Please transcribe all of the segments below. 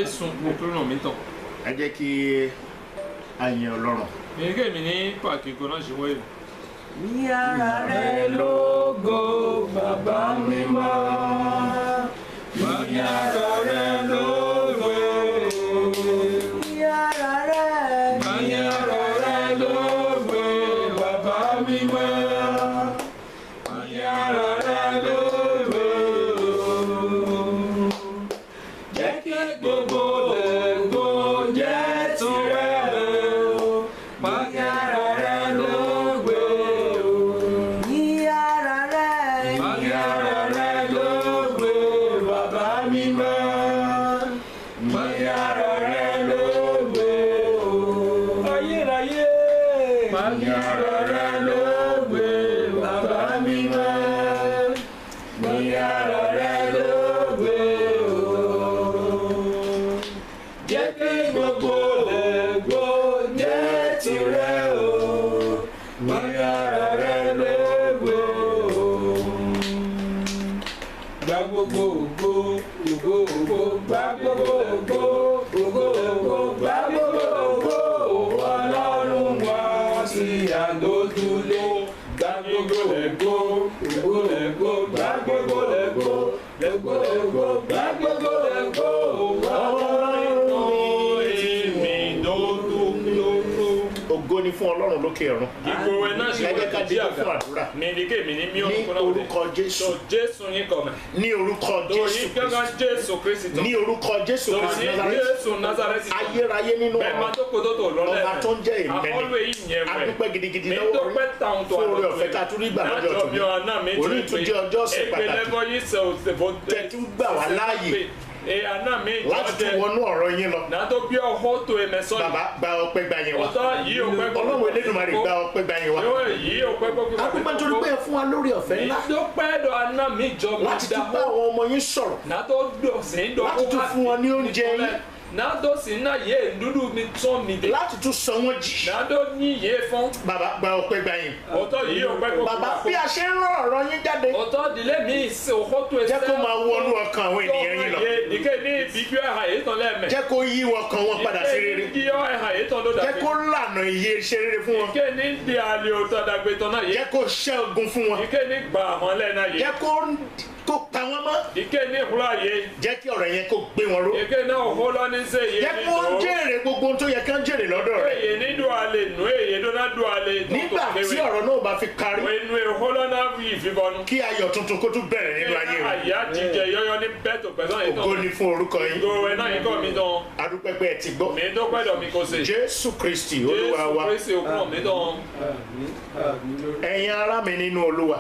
Jésù òkúrò mi tán. ẹ jẹ́ kí a yin Ọlọ́run. Èké mi ní pàkì kan náà ṣe wọ́n èrò. Ní ara rẹ lógo bàbá mímọ́. Ní ara rẹ lógo. Ní ara rẹ. Ní ara rẹ lógo bàbá mímọ́. Ní ara rẹ lógo. Jẹ́ kí gbogbo ògo jẹ́ tirẹ̀ o. Ní ara rẹ lógo. Ní ara rẹ. Ní ara rẹ lógo bàbá mímọ́. Ní ara rẹ lógo. Ayérayé. Ní ara rẹ lógo bàbá mímọ́. Ní ara rẹ lógo. Jẹ́ kí gbogbo ògo jẹ́ tirẹ̀ o. Ní ara rẹ lógo. Gba gbogbo ògo, ògo, ògo, gba gbogbo ògo, ògo, ògo, gba gbogbo ògo. Ọlọ́run wá sí àdójúlé. Gba gbogbo ògo, ògo, ògo, gba gbogbo ògo, ògo, ògo, gba gbogbo ògo. Ògo ni fún Ọlọ́run lókè ọ̀run. Ìgò ẹ̀ náà ṣe ẹ jẹ́ ká wọ́n ti dìde fún àgbà. àdúrà. Mi ní kémi ní mí ní orúkọ Jésù. Jésù yín kọ̀mẹ̀. ní orúkọ Lórí Jésù gángan Kristi. Jésù Kristi tán. ní orúkọ Jésù Kristi Lórí Nazareth. Jésù Nazareth tán. ayérayé nínú Bẹ́ẹ̀ máa tó kodo tó lọ́lẹ̀. ọba tó ń jẹ́ ìmẹ́ni. Àkọlù èyí yẹn wẹ̀. adúpẹ́ gidigidi Mi lọ́wọ́ tó rẹ̀ pẹ́ táwọn tó fún oore ọ̀fẹ́ tá a tún rí gbà lọ́jọ́ Nájọ mi tòní. ọ̀nà mi òní tún jẹ́ ọjọ́ ọ̀sẹ̀ pàtàkì. Ègbélébọ́ yìí sẹ̀ òsèbó. Tẹ̀tú gbà wá láàyè. Àná mi láti tún wọnú ọ̀rọ̀ yín lọ. Nàá tó bí ọ̀họ́ tó ẹ̀mẹ̀ sọ́ni. bàbá gba ọpẹ́ gba yẹn wá. Ọ̀tọ́ yìí ò pẹ́ gbogbo. Ọlọ́run Elédùmarè gba ọpẹ́ gba yẹn wá. Yóò yìí ò pẹ́ gbogbo. adúpẹ́ torí pé ẹ fún wa lórí ọ̀fẹ́ ńlá Ìdópẹ́ dọ̀ àná mi jọ mi láti tún bá àwọn ọmọ yín sọ̀rọ̀. Nàá tó dọ̀ sí ń dọ̀ láti tún fún wọn ní oúnjẹ yín. Nàá tó sì ń náà yé dúdú mi tán mi dé. láti tún sọ wọ́n jí. Nàá tó ní yé fún. bàbá gba ọpẹ́ gba yẹn. Ọ̀tọ́ yìí ò pẹ́ gbogbo. bàbá bí a ṣe ń rán ọ̀rọ̀ yín jáde. Ọ̀tọ́ ìdílé mi ìsìn òkọ́ tó ẹsẹ̀. jẹ́ kó máa wọnú ọkàn àwọn ènìyàn yín lọ. Ìké ní ìbíjú ẹ̀hà yìí tán lẹ́ẹ̀mẹ̀. jẹ́ kó yí ọkàn wọn padà sí rere. Ìké ní ẹ̀hà yìí tán ló dàgbé. jẹ́ kó lànà iye ṣe rere fún wọn. Ìké ní di àlè òtọ́ dàgbé tán náà yé. jẹ́ kó ṣẹ́gun fún wọn. Ìké ní gbà àwọn lẹ́ẹ̀ná yé. jẹ́ kó pa wọ́n mọ́. Ìké ní ìhùlá yé. jẹ́ kí ọ̀rọ̀ yẹn kó gbé wọn ró. Ìké náà òhó lọ ní sè yé. jẹ́ kó jèrè gbogbo ohun tó yẹ kí wọ́n jèrè lọ́dọ̀ rẹ̀. Èyí ní dùn àlè nù èyí dúná dùn àlè tó nígbà tí ọ̀rọ̀ náà bá fi kárí. Inú èhó lọ́nà ìfibọnu. kí ayọ̀ tuntun kó tún bẹ̀rẹ̀ nínú ayé rẹ̀. Àyà jíjẹ yọyọ ní bẹ́ẹ̀tò pẹ̀sán yìí tán. ògo ni fún orúkọ yín. Ìgò ẹ̀ náà yìí kọ́ mi tán. adúpẹ́ pé ẹ ti gbọ́. Mi tó pẹ́dọ̀ mi kò sè. Jésù Kristi Olúwa wa. Jésù Kristi òkúrò mi tán. ẹ̀yin ará mi nínú Olúwa.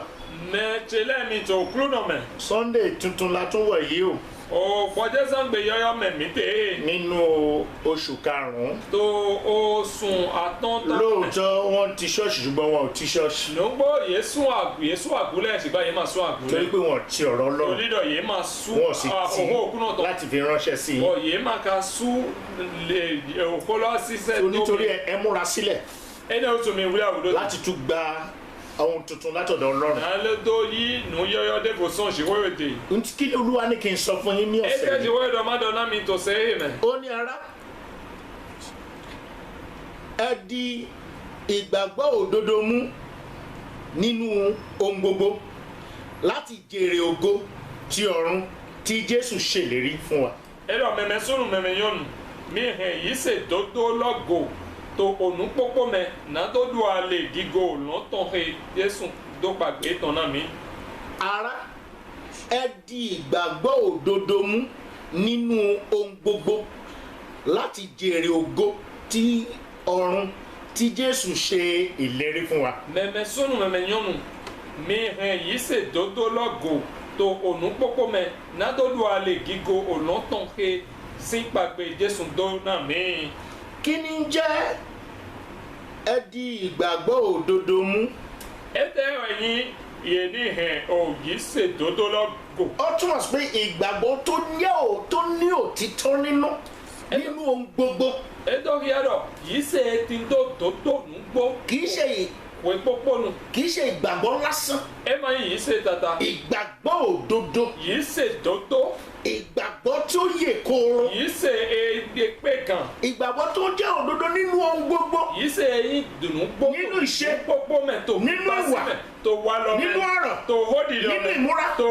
Mẹ́tẹ̀lẹ́ mi tó kúrò náà mẹ́. Sunday tuntun la tún wọ̀ yìí o. Òpọ̀jẹ́ sàngbé yọyọ mẹ̀mí tè. nínú oṣù karùn-ún. Tó o sùn àtọ́ntọ́. lóòótọ́ wọ́n ti ṣọ́ọ̀ṣì ṣùgbọ́n wọn ò ti ṣọ́ọ̀ṣì. Nùgbọ́ Yéṣu àgúlẹ̀ ṣùgbọ́n yé máa sún àgúlẹ̀. torí pé wọn ò ti ọ̀rọ̀ Ọlọ́run. Olídọ̀ yé máa sún wọn ò sì ti òhó òkú náà tán. láti fi ránṣẹ́ sí i. Yé máa ka sún òkú lọ sísẹ́ tó mi. nítorí ẹ múra sílẹ̀ Ẹni oṣù mi wúlẹ̀ àwùjọ. láti tún gba ohun tuntun látọ̀dọ̀ Ọlọ́run. Nàlẹ́ tó yí nù yọyọ dé kò sàn ṣìwéwé tè. kí Olúwa ní kí n sọ fún yín ní ọ̀sẹ̀ Ẹ̀kẹ́ yìí. ṣìwéwé dọ̀mádọ́nà mi tó sẹ́yìn mẹ́. ó ní ará ẹ di ìgbàgbọ́ òdodo mú nínú ohun gbogbo láti jèrè ògo ti ọ̀run tí Jésù ṣèlérí fún wa. Ẹ̀rọ mẹ̀mẹ́ sùnù mẹ̀mẹ́ yọ̀nù mi hẹ̀ yìí ṣe dódó lọ́gò tó ònú pópó mẹ́ náà tó dùn àlè gígo lọ́tọ̀ he Jésù tó pàgbé tán náà mi. ará ẹ di ìgbàgbọ́ òdodo mú nínú ohun gbogbo láti jèrè ògo ti ọ̀run tí Jésù ṣe ìlérí fún wa. Mẹ̀mẹ́ sùnù mẹ̀mẹ́ yọ̀nù mi hẹ̀ yìí ṣe dódó lọ́gò tó ònú pópó mẹ́ náà tó dùn àlè gígo lọ́tọ̀ he sí pàgbé Jésù tó náà mi. kí ni ń jẹ́ ẹ di ìgbàgbọ́ òdodo mú? Ètè ẹ̀yìn yẹn ní hẹ̀ òyì ṣe dódó lọ́gò. ó túmọ̀ sí pé ìgbàgbọ́ tó ní òtítọ́ nínú ohun gbogbo. Ètò yẹ̀rọ yìí ṣe ti tó nù gbó. kì í ṣe Wé pópónù. kì í ṣe ìgbàgbọ́ lásán. Ẹ máa yìí ṣe tata. ìgbàgbọ́ òdodo Yìí ṣe dódó. ìgbàgbọ́ tí ó yè kooro. yìí ṣe èpè kan. ìgbàgbọ́ tó jẹ́ òdodo nínú ohun gbogbo. yìí ṣe eyín dùnú gbogbo. Nínú ìṣe. gbogbo mẹ́ tó Nínú bá ìwà. síbẹ̀, tó wà lọ mẹ́. Nínú ọ̀rọ̀. tó hódì lọ Nínú mẹ́. ìmúra. tó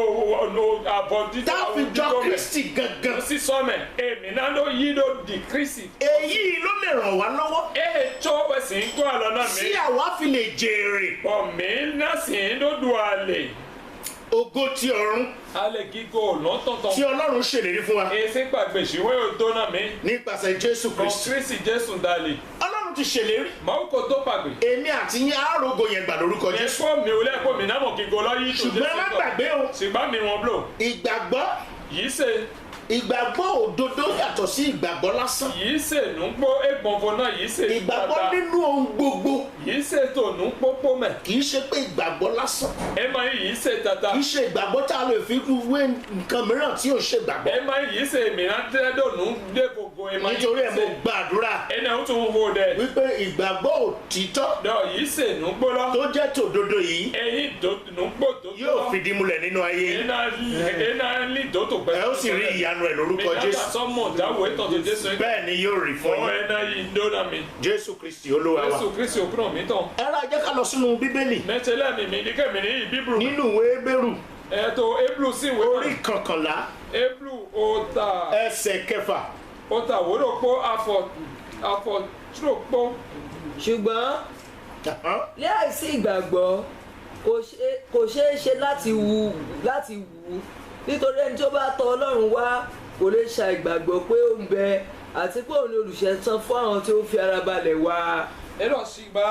àbọ̀ dídá tá a fi jọ Kristi gangan. sísọ mẹ́ èmi náà ló yí ló di Kristi. èyí ló lè ràn wá lọ́wọ́. tó ẹ̀sìn tó àlọ́ náà mi. tí àwa fi lè jèrè ọ̀mí náà sì ń dòdò àlè. ògo ti ọ̀run alẹ́ gígó lọ́tọ̀ọ̀tọ̀. tí Ọlọ́run ṣèlérí fún wa èsì gbàgbé ìṣìwé òtó náà mi. nípasẹ̀ Jésù kan Kristi. Kristi Jésù dalè. Ọlọ́run ti ṣèlérí. màá kò tó pàgbé. èmi àti yín àárògo yẹn gbà lórúkọ Jésù. ẹ̀fọ́ mi ò lẹ́kọ̀ọ́ mi náà mọ̀ kíkọ́ lọ́yìn tó ṣùgbọ́n ẹ má gbàgbé o ṣùgbọ́n mi wọn blò. ìgbàgbọ́ yìí ṣe ìgbàgbọ́ òdodo yàtọ̀ sí ìgbàgbọ́ lásán. yìí ṣe nùgbó ẹ̀gbọ̀nfọ̀ náà yìí ṣe ìgbàgbọ́ tata. nínú ohun gbogbo yìí ṣe tònú pópó mẹ́. kì í ṣe pé ìgbàgbọ́ lásán. ẹ máa yìí ṣe tata. kì í ṣe ìgbàgbọ́ tá a lè fi wé nǹkan mìíràn tí ò ṣe gbàgbọ́. ẹ máa yìí ṣe mìíràn tẹ́lẹ̀dọ̀nù dé gbogbo ẹ máa nítorí ẹ̀ mo ṣe. gbàdúrà ẹ náà ó tún wo dẹ. wípé ìgbàgbọ́ òtítọ́ dọ̀ yìí ṣe nùgbó lọ. tó jẹ́ tòdodo yìí ẹyin nùgbó tó yóò fìdí múlẹ̀ nínú ayé yìí. ẹ náà ní dòtò pẹ́. ẹ ó sì rí ìyanu ẹ̀ lórúkọ Jésù. sọmọ dáwọ ètò tó Jésù yìí. bẹ́ẹ̀ ni yóò rí fún ọwọ́ yín. ẹ náà yìí ń dóná mi. Jésù Kristi Olúwa wa. Jésù Kristi òkúrò mi tán. ẹ ra jẹ́ ká lọ sínú Bíbélì mẹtẹlẹ mi ní kẹmí ní ìbíbru. nínú ìwé Hébérù ẹ̀tọ́ eblu sí ìwé orí kọkànlá eblu ọ̀tà ẹsẹ̀ kẹfà. ọ̀tà wòlòpọ̀ àfọ̀túròpọ̀. ṣùgbọ́n láìsí ìgbàgbọ́ kò ṣeé ṣe láti wù nítorí ẹni tí ó bá tọ̀ Ọlọ́run wá kò lè ṣàìgbàgbọ́ pé ó ń bẹ àti pé òun ni olùṣẹ̀san fún àwọn tí ó fi ara balẹ̀ wá. ẹ̀rọ ṣìgbà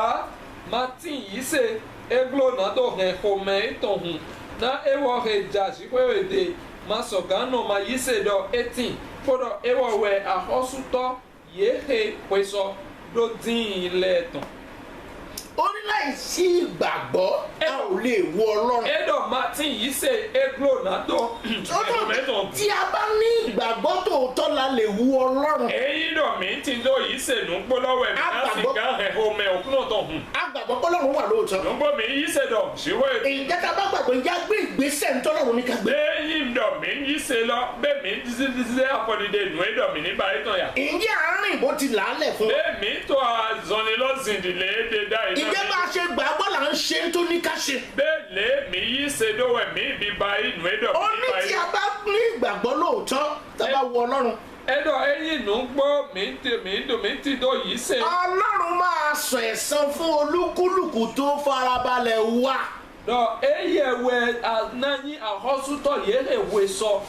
martin yìí ṣe eglo náà tó hẹ̀ kọ́mẹ́ ìtọ̀hún náà ẹ̀wọ̀ hẹ̀ jà sípẹ́ èdè máa sọ̀gánà máa yìí ṣe dọ̀ 18 kódọ̀ ẹ̀wọ̀ wẹ̀ àhọ́sùtọ̀ yìí hẹ̀ pẹ̀sọ̀ ló dín ilẹ̀ tán. ó ní láìsí ìgbàgbọ́ a ò lè wo Ọlọ́run. ẹ̀dọ̀ martin yìí ṣe eglo náà tó tí a bá ní ìgbàgbọ́ tòótọ́ la lè wo Ọlọ́run. ẹ̀yin dọ̀ mí ti dọ̀ yìí ṣe nùgbọ́ lọ́wọ́ ẹ̀mí náà sì gán hẹ̀ kọ́mẹ́ òkúnà tó hùn. a gbàgbọ́ p'Ọlọ́run wà lóòótọ́. nùgbọ́ mi yìí ṣe dọ̀ ṣíwọ́ èdè. ìjẹ́ ká bá gbàgbọ́ ìjà gbé ìgbésẹ̀ ntọ́lọ́run ní ká gbé. bẹ́ẹ̀ni dọ̀ mí yìí ṣe lọ bẹ́ẹ̀ mi dídí àfọ̀dìdẹ nù ẹ́ dọ̀ mí nígbà yìí tán yà. ìjẹ́ àárín ìbò ti làálẹ̀ fún. bẹ́ẹ̀ mi tó àzọ̀ni lọ́sìndìlẹ̀ èdè dá iná. ìjẹ́ bá a ṣe gbàgbọ́ là ń ṣe tó ní ká ṣe. bẹ́ẹ̀ lé mi yìí ṣe dọ́wọ́ mi bíbá inú ẹ́ dọ̀ ó mí ní nígbà tí yìí. a bá ní ìgbàgbọ́ lóòótọ́ tá a bá wo Ọlọ́run. ẹ̀dọ̀ ẹ̀yin nù ń gbọ́ mi ti dọ̀ yìí ṣe. Ọlọ́run máa sọ ẹ̀san fún olúkúlùkù tó farabalẹ̀ wá. dọ̀ eyẹ̀wẹ̀ anáyín àhọ́sútọ̀ yẹ̀wẹ̀ sọ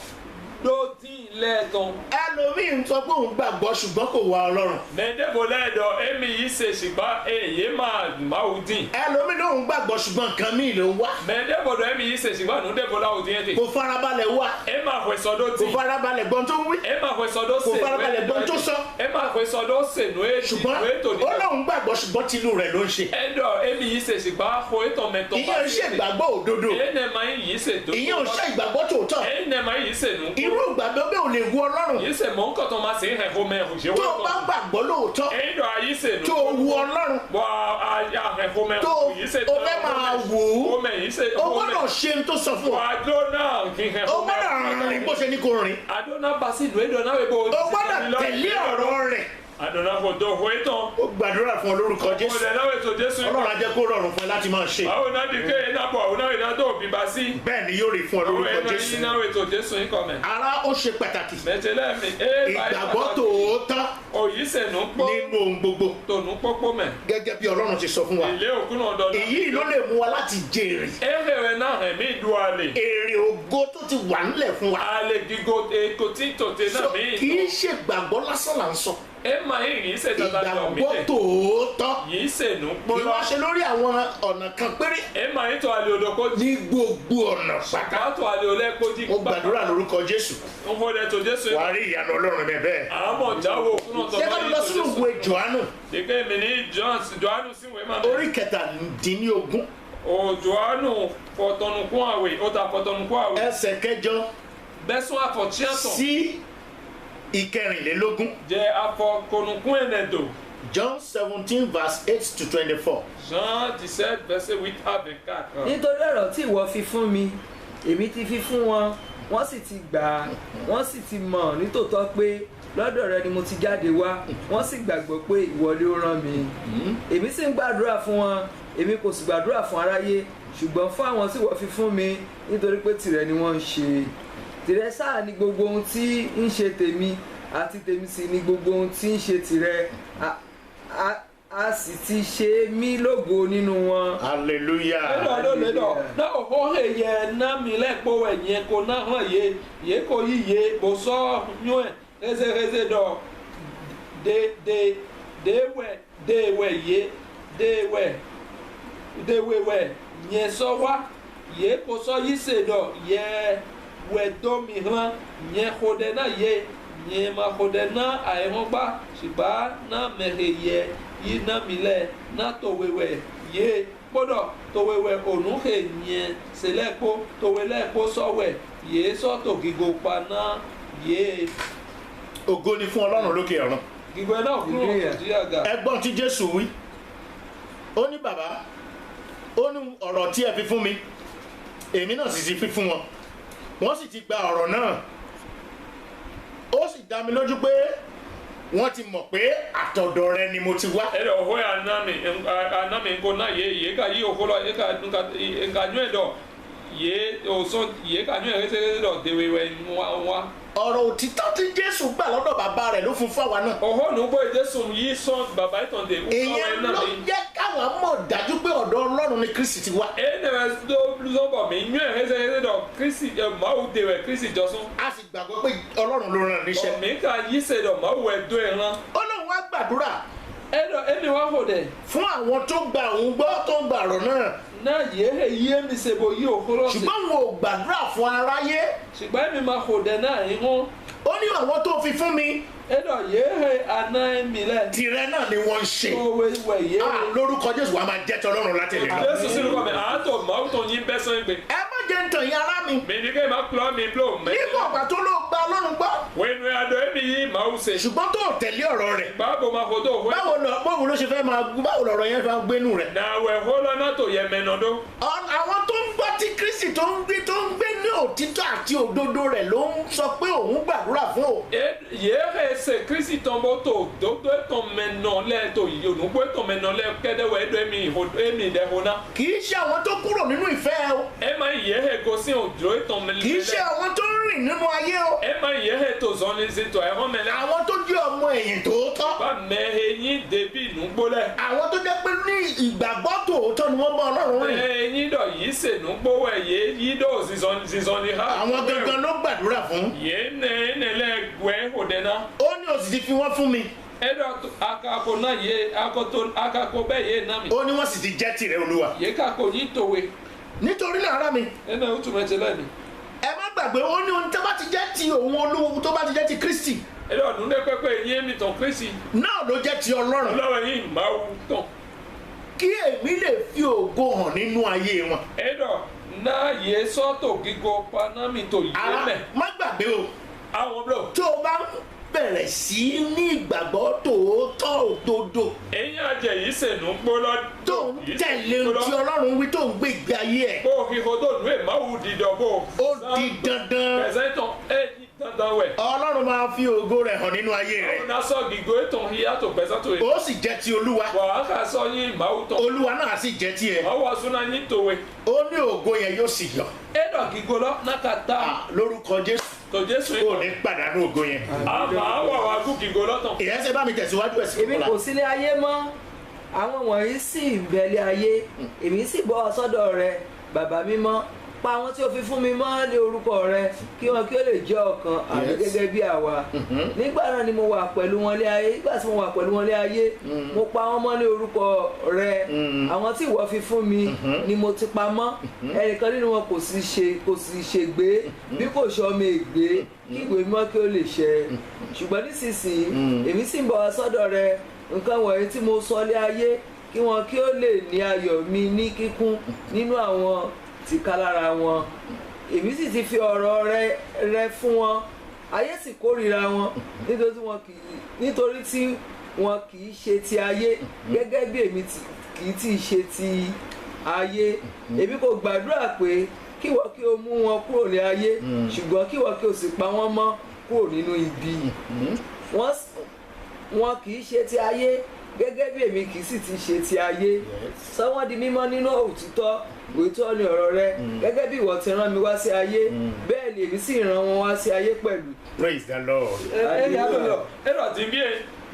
ló dín ilẹ̀ tán. ẹlòmíì ń sọ pé òun gbàgbọ́ ṣùgbọ́n kò wá Ọlọ́run. mẹ́ẹ̀dẹ́gbò lẹ́ẹ̀dọ̀ èmi yìí ṣe ṣùgbọ́n èyí máa wù dín. ẹlòmíì lòun gbàgbọ́ ṣùgbọ́n nǹkan míì ló ń wá. mẹ́ẹ̀dẹ́gbò dọ̀ èmi yìí ṣe ṣùgbọ́n ànúdẹ́gbò láwù dín ẹ̀ tè. kò farabalẹ̀ wá. ẹ máa fẹ́ sọdọ́ kò dín. farabalẹ̀ gbọ́n tó ń wí. ẹ máa fẹ́ sọdọ́ kò sè. farabalẹ̀ gbọ́n tó sọ. ẹ máa fẹ́ sọdọ́ sè nù ṣùgbọ́n ètò ní. ó lóun gbàgbọ́ ṣùgbọ́n tinú rẹ̀ ló ń ṣe. ẹ̀dọ̀ èmi yìí ṣe ṣùgbọ́n àpò ètò mẹ́tọ́ ìyẹn ò ṣe ìgbàgbọ́ òdodo. ìyẹn ò ṣe ìgbàgbọ́ tòótọ́. irú ìgbàgbọ́ bẹ́ẹ̀ ò lè wo Ọlọ́run. yìí ṣe mọ́ nǹkan tó máa ṣe é hẹ̀ fún mẹ́hùn ṣe tó o bá gbàgbọ́ lóòótọ́. ẹ̀dọ̀ ayé ṣe nù. tó o wo Ọlọ́run. bọ́ ahẹ̀ fún mẹ́hùn. tó o fẹ́ máa wò ó. o gbọ́dọ̀ ṣe n tó sọ fún ọ. àdó náà kì í hẹ̀ o fún mẹ́hùn. gbọ́dọ̀ rìn bó ṣe ní kó rìn. àdó náà bá sí ìlú ẹ̀dọ̀ náà wẹ̀ bó. o gbọ́dọ̀ tẹ̀lé ọ̀rọ̀ rẹ̀. àdó náà kò tó hó tán. ó gbàdúrà fún ọ lórúkọ Jésù. ọ̀dẹ̀ náà ètò Jésù. Ọlọ́run á jẹ́ kó rọrùn fún ẹ láti máa ṣe. báwo náà di kéye náà bọ̀ ọ̀nà ìdá tó bí bá sí. bẹ́ẹ̀ ni yóò rí fún ọ lórúkọ Jésù. náà ètò Jésù yín kọ́ mẹ́. ara ó ṣe pàtàkì. mẹ́tẹ́lẹ́ mi. ìgbàgbọ́ tòótọ́ òyì sẹ̀nù pọ́. nínú ohun gbogbo. tònú pópó mẹ́. gẹ́gẹ́ bí Ọlọ́run ti sọ fún wa. ilé òkú náà dọ̀dọ̀. èyí ló lè mú wa láti jèrè. èrè rẹ̀ náà ẹ̀mí ìdú àlè. èrè ògo tó ti wà nílẹ̀ fún wa. àlè gígo èkó tí tòtè náà mí. kì í ṣe gbàgbọ́ lásán là ń sọ. ẹ máa ń yìí ṣe tata jọ mí ìgbàgbọ́ tẹ̀. tòótọ́. yìí sẹ̀nù kì í pọ́lọ́. wá ṣe lórí àwọn ọ̀nà kan péré. ẹ máa ń tọ́ àlè òdòkó. ní gbogbo ọ̀nà pátá. pàtó àlè òlẹ́kó jí. mo gbàdúrà lórúkọ Jésù. ń fọdẹ tó Jésù. wàá rí ìyanu Ọlọ́run bẹ́ẹ̀ bẹ́ẹ̀. àmọ̀ jáwó òkú náà tọ́ ṣé ká lọ sínú ìwé Jòhánù dèké mi ní Jòhánù síwèé máa. orí kẹtàdínlógún o Jòhánù fọtọnukún àwẹ̀ ó ta fọtọnukún àwẹ̀. ẹsẹ̀ kẹjọ bẹ́sùn àfọ̀tíyàtọ̀. sí ìkẹrìnlélógún. jẹ́ àfọkọnukún ẹ̀nẹ̀dọ̀. John 17 verse 8 to 24. Jean 17 verset 8 à 24. nítorí ọ̀rọ̀ tí ìwọ fi fún mi èmi ti fi fún wọn wọ́n sì ti gbà á, wọ́n sì ti mọ̀ nítòótọ́ pé lọ́dọ̀ rẹ ni mo ti jáde wá, wọ́n sì gbàgbọ́ pé ìwọ ni ó rán mi. Èmi sì ń gbàdúrà fún wọn, èmi kò sì gbàdúrà fún aráyé, ṣùgbọ́n fún àwọn tí ìwọ fi fún mi, nítorí pé tìrẹ ni wọ́n ń ṣe. Tìrẹ sáà ni gbogbo ohun tí ń ṣe tèmi, àti tèmi sì ni gbogbo ohun tí ń ṣe tìrẹ. A sì ti ṣe mí lógo nínú wọn. hallelujah. lẹ́dọ̀ náà ọ̀họ́ ẹ̀yẹ náà mi lẹ́kpọ̀ ẹ̀yẹ kò náà hàn yé kò yí yé bò sọ nyọ́ ẹ̀ rẹ́sẹ̀ dọ̀ déwẹ̀ yé déwẹ̀ nyẹ sọ wá yé kò sọ yí sè dọ̀ yẹ wẹ̀ dọ́mi hàn nyẹ kò dẹ̀ náà yé nyẹ ma kò dẹ̀ náà àìhàn gbá ṣùgbọ́n náà mẹ̀hẹ̀ yẹ yí náà mi lẹ̀ náà tó wẹ̀wẹ̀ yé kpọ́dọ̀ tòwéwé ònúhè nyẹ sẹlẹ̀kpó tòwélẹ̀kpó sọ̀wẹ̀ yé sọ̀tò gígò paná yé. ògo ni fún ọlọ́run lókè ọ̀run. gígò ẹ̀ náà kúrò nàìjíríà ga. ẹgbọ́n tí jésù wí ó ní bàbá ó ní ọ̀rọ̀ tí ẹ fi fún mi èmi náà sì ti fi fún wọn wọ́n sì ti gba ọ̀rọ̀ náà ó sì dá mi lójú pé wọ́n ti mọ̀ pé àtọ̀dọ̀ rẹ ni mo ti wá. ẹ̀rọ ọ̀họ́ ẹ̀ anami nkó náà yé ká yí òkú lọ yé ká nyọ́ ẹ̀ dọ̀ yé òsán yé ká nyọ́ ẹ̀ rẹ́sẹ̀ dọ̀ déwéwé wá. ọ̀rọ̀ òtítọ́ tí jésù gbà lọ́dọ̀ bàbá rẹ̀ ló fún fáwa náà. ọ̀họ́ nùgbọ́ jésù yí sọ́n bàbá ìtàn dé. èyí ló jẹ́ káwa mọ̀ dájú pé ọ̀dọ̀ ọlọ́run ni kristi ti wá. ẹ̀ nẹ̀rẹ̀ lọ́bọ̀ mi nyọ́ ẹ̀ rẹ́sẹ̀ dọ̀ kristi máwù déwẹ̀ kristi jọ́sùn. a sì gbàgbọ́ pé ọlọ́run ló rán níṣẹ́. mi ka yí sè dọ̀ máwù ẹ̀ dó ẹ̀ rán. ó lóun wá gbàdúrà ẹni wá hò dẹ̀. fún àwọn tó gba òun gbọ́ tó ń gbà ọ̀rọ̀ náà. náà yé yé mi ṣe bo yí òkúrọ̀ sí. ṣùgbọ́n wọn ò gbàdúrà fún aráyé. ṣùgbọ́n èmi máa hò dẹ̀ náà yín hàn. ó ní àwọn tó fi fún mi. ẹnà yé àná mi lẹ. tìrẹ náà ni wọ́n ń ṣe. òwe wẹ̀ yé. lórúkọ jésù wa máa jẹ́ tọ́lọ́run láti lè lọ. jésù sínú kọ́ mi àátọ̀ máa tó yín bẹ́ sọ́yìn pé. ẹ má jẹ́ ntàn yín ará mi. mi ní kí n máa kúlọ̀ mi bló. nígbà ọ̀gbà tó ló gba ọlọ́run gbọ́. wẹ́nu adó èmi yìí máa ń ṣe. ṣùgbọ́n tó tẹ̀lé ọ̀rọ̀ rẹ̀. báwo máa fò tó wẹ́. báwo ló ṣe fẹ́ máa báwo lọ̀rọ̀ yẹn fẹ́ gbénu rẹ̀. nàwẹ̀ hólọ́ náà tó yẹ mẹ́nà dó. àwọn tó ń gbọ́ tí kristi tó ń gbé ní òtítọ́ àti òdodo rẹ̀ ló ń sọ pé òun gbàdúrà fún o. yéé ṣe kristi tán bó tó dodo ètò mẹ́nà lẹ́ tó yìí ònúgbó ètò mẹ́nà lẹ́ kẹ́dẹ́wọ̀ ẹ̀dọ́ èmi ìdẹ́hóná. kì í ṣe àwọn tó kúrò nínú ìfẹ́ o. ẹ máa yéé go sí òjò ètò mẹ́lẹ́. kì í ṣe àwọn tó ń rìn nínú ayé o. ẹ máa yéé tó zọ́ni sí tó ẹ̀họ́n mẹ́lẹ́. àwọn tó jẹ́ ọmọ ẹ̀yìn tòótọ́. bá mẹ́hẹ́ yín débi ìnúgbó lẹ̀. àwọn tó jẹ́ pé ní ìgbàgbọ́ tòótọ́ ni wọ́n bá ọlọ́run rìn. ẹ̀yin dọ̀ yìí sènúgbó wẹ̀ yé yí dọ̀ sísọ́ni ha. àwọn gangan ló gbàdúrà fún. yé nẹ́ẹ̀nẹ́lẹ́ wẹ́ òdẹ́ná. ó ní ó sì ti fi wọ́n fún mi. ẹ̀dọ̀ akako náà yé akako bẹ́ẹ̀ yé náà mi. ó ní wọ́n sì ti jẹ́ tìrẹ olúwa. yé kako yín tòwe. nítorí náà ará mi. ẹnna ó tún mẹ́tẹ́ lẹ́nu. ẹ má gbàgbé ó ní ohun tó bá ti jẹ́ ti òun olúwo tó bá ti jẹ́ ti kristi. ẹ̀dọ̀ ọdún dẹ́ pẹ́pẹ́ yé mi tán kristi. náà ló jẹ́ ti ọlọ́run. lọ́wọ́ yín máa wù tán. kí èmi lè fi ògo hàn nínú ayé wọn. ẹ̀dọ̀ náà yé sọ́tò gígọ panami tó yé ara mẹ́. má gbàgbé o. àwọn bro. tó o bá bẹ̀rẹ̀ sí ní ìgbàgbọ́ tòótọ́ òdodo. ẹ̀yin àjẹ́ yìí sènúgbó lọ. tó ń tẹ̀lé ohun tí ọlọ́run wí tó ń gbé ìgbé ayé ẹ̀. bó ihò tó nù ẹ̀ máa wù dídọ̀ bó. ó di dandan. pẹ̀sẹ̀ tán ẹ̀yìn dandan wẹ̀. ọlọ́run máa fi ògo rẹ̀ hàn nínú ayé rẹ̀. ọ̀nà sọ gígó ètò ìyàtọ̀ pẹ̀sẹ̀ tó yẹ. ó sì jẹ́ ti olúwa. wà á kà sọ yín máa wù tán. olúwa náà sì jẹ́ tiẹ̀. máa wà súná yín tòwe. ó ní ògo yẹn yóò sì yọ. ẹ̀dọ̀ gígó lọ nákàtà. lórúkọ jésù. tó jésù ó yìí. ní pàdánù ògo yẹn. a máa wà wá gún gígó lọ́tàn. ìyẹn ṣe bá mi tẹ̀síwájú ẹ̀ sí èmi kò sílé ayé mọ́, àwọn wọ̀nyí sì ń bẹ̀lẹ̀ ayé, èmi sì bọ́ sọ́dọ̀ rẹ bàbá mímọ́, pa àwọn tí o fi fún mi mọ́ lé orúkọ rẹ kí wọn kí ó lè jẹ́ ọ̀kan àmì gẹ́gẹ́ bí àwa. Nígbà náà ni mo wà pẹ̀lú wọn lé ayé, nígbà tí mo wà pẹ̀lú wọn lé ayé mo pa wọ́n mọ́ lé orúkọ rẹ, àwọn tí ìwọ fi fún mi ni mo ti pa mọ́, ẹnìkan nínú wọn kò sì ṣègbé bí kò ṣe ọmọ ègbé kí ìwé mímọ́ kí ó lè ṣẹ. Ṣùgbọ́n nísinsìnyí èmi sì ń bọ̀ wá sọ́dọ̀ rẹ, nǹkan wọ̀nyí tí mo sọ lé ayé kí wọn kí ó lè ní ayọ̀ mi ní kíkún nínú àwọn tìkálára wọn. Èmi sì ti fi ọ̀rọ̀ rẹ fún wọn, ayé sì kórìíra wọn nítorí tí wọn kì í ṣe ti ayé gẹ́gẹ́ bí èmi kì í tí ì ṣe ti ayé. Èmi kò gbàdúrà pé kí wọ́n kí o mú wọn kúrò ní ayé ṣùgbọ́n kí wọ́n kí o sì pa wọ́n mọ́ kúrò nínú ibi wọn kì í ṣe ti ayé gẹ́gẹ́ bí èmi kì í sì ti ṣe ti ayé sọ wọ́n di mímọ́ nínú òtítọ́ òtítọ́ ni ọ̀rọ̀ rẹ gẹ́gẹ́ bí ìwọ ti rán mi wá sí ayé bẹ́ẹ̀ ni èmi sì rán wọn wá sí ayé pẹ̀lú. Praise the Lord. Ẹ̀rọ tí bí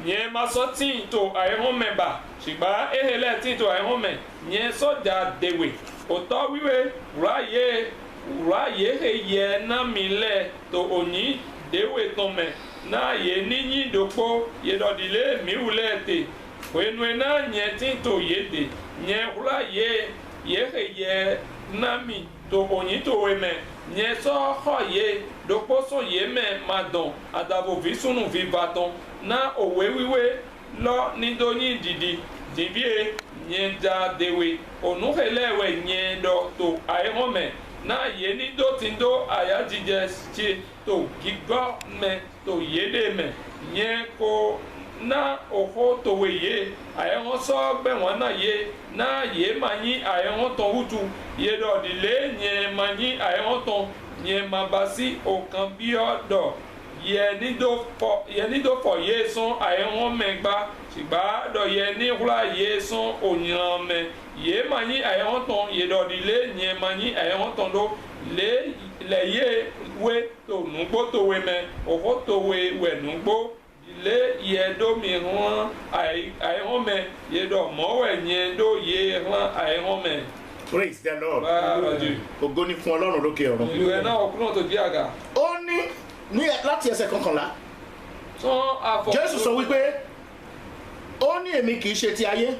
yẹn máa sọ tí ì tó àìhàn mẹ́bà ṣùgbọ́n ehele tí ì tó àìhàn mẹ́ yẹn sọ́jà dèwè òtọ́ wíwé wúráyé yẹ náà mi lẹ̀ tó òní dèwè tán mẹ́ náà yẹ níyìn dòpó yẹdọ̀dìlé miwulẹ̀ tè wẹnu ẹ̀ náà yẹn tí ì tó yé dè yẹn wúráyé yẹ náà mi tó òní tó wẹ̀ mẹ́ nyɛ sɔxɔ ye ɖokposo ye me ma dɔn adavovi sunuvi va tɔn na òwe wíwé lɔ nidonyi didi divie nye dza dewe onuxelewɛ nye dɔ to ayexɔme na ye nido ti do ayadzidze tsi to gigbɔ me to ye de me nye ko na oxo towe ye ayexɔsɔ gbɛwɔn na ye na ye ma nyi ayexɔtɔn wutu ye dɔ di le nye ma nyi ayexɔtɔn nye ma ba si okan biɔ dɔ ye nido fɔ ye sɔn ayexɔmɛ gba sigba dɔ ye ni wla ye sɔn onylamɛ ye ma nyi ayexɔtɔn ye dɔ di le nye ma nyi ayexɔtɔn do le ye we to nugbo towe mɛ oxo towe wɛ nugbo le ye do mi hàn àìhànmẹ ye do mọwẹ nye do ye hàn àìhànmẹ. Praise the Lord. báyọ̀ Ògo ni fún Ọlọ́run lókè ọ̀run. ìlú ẹ̀ náà ọkùnrin tó di àga. Ó ní láti ẹsẹ̀ kọkànlá. tán àfọ̀. Jésù sọ wípé ó ní èmi kì í ṣe ti ayé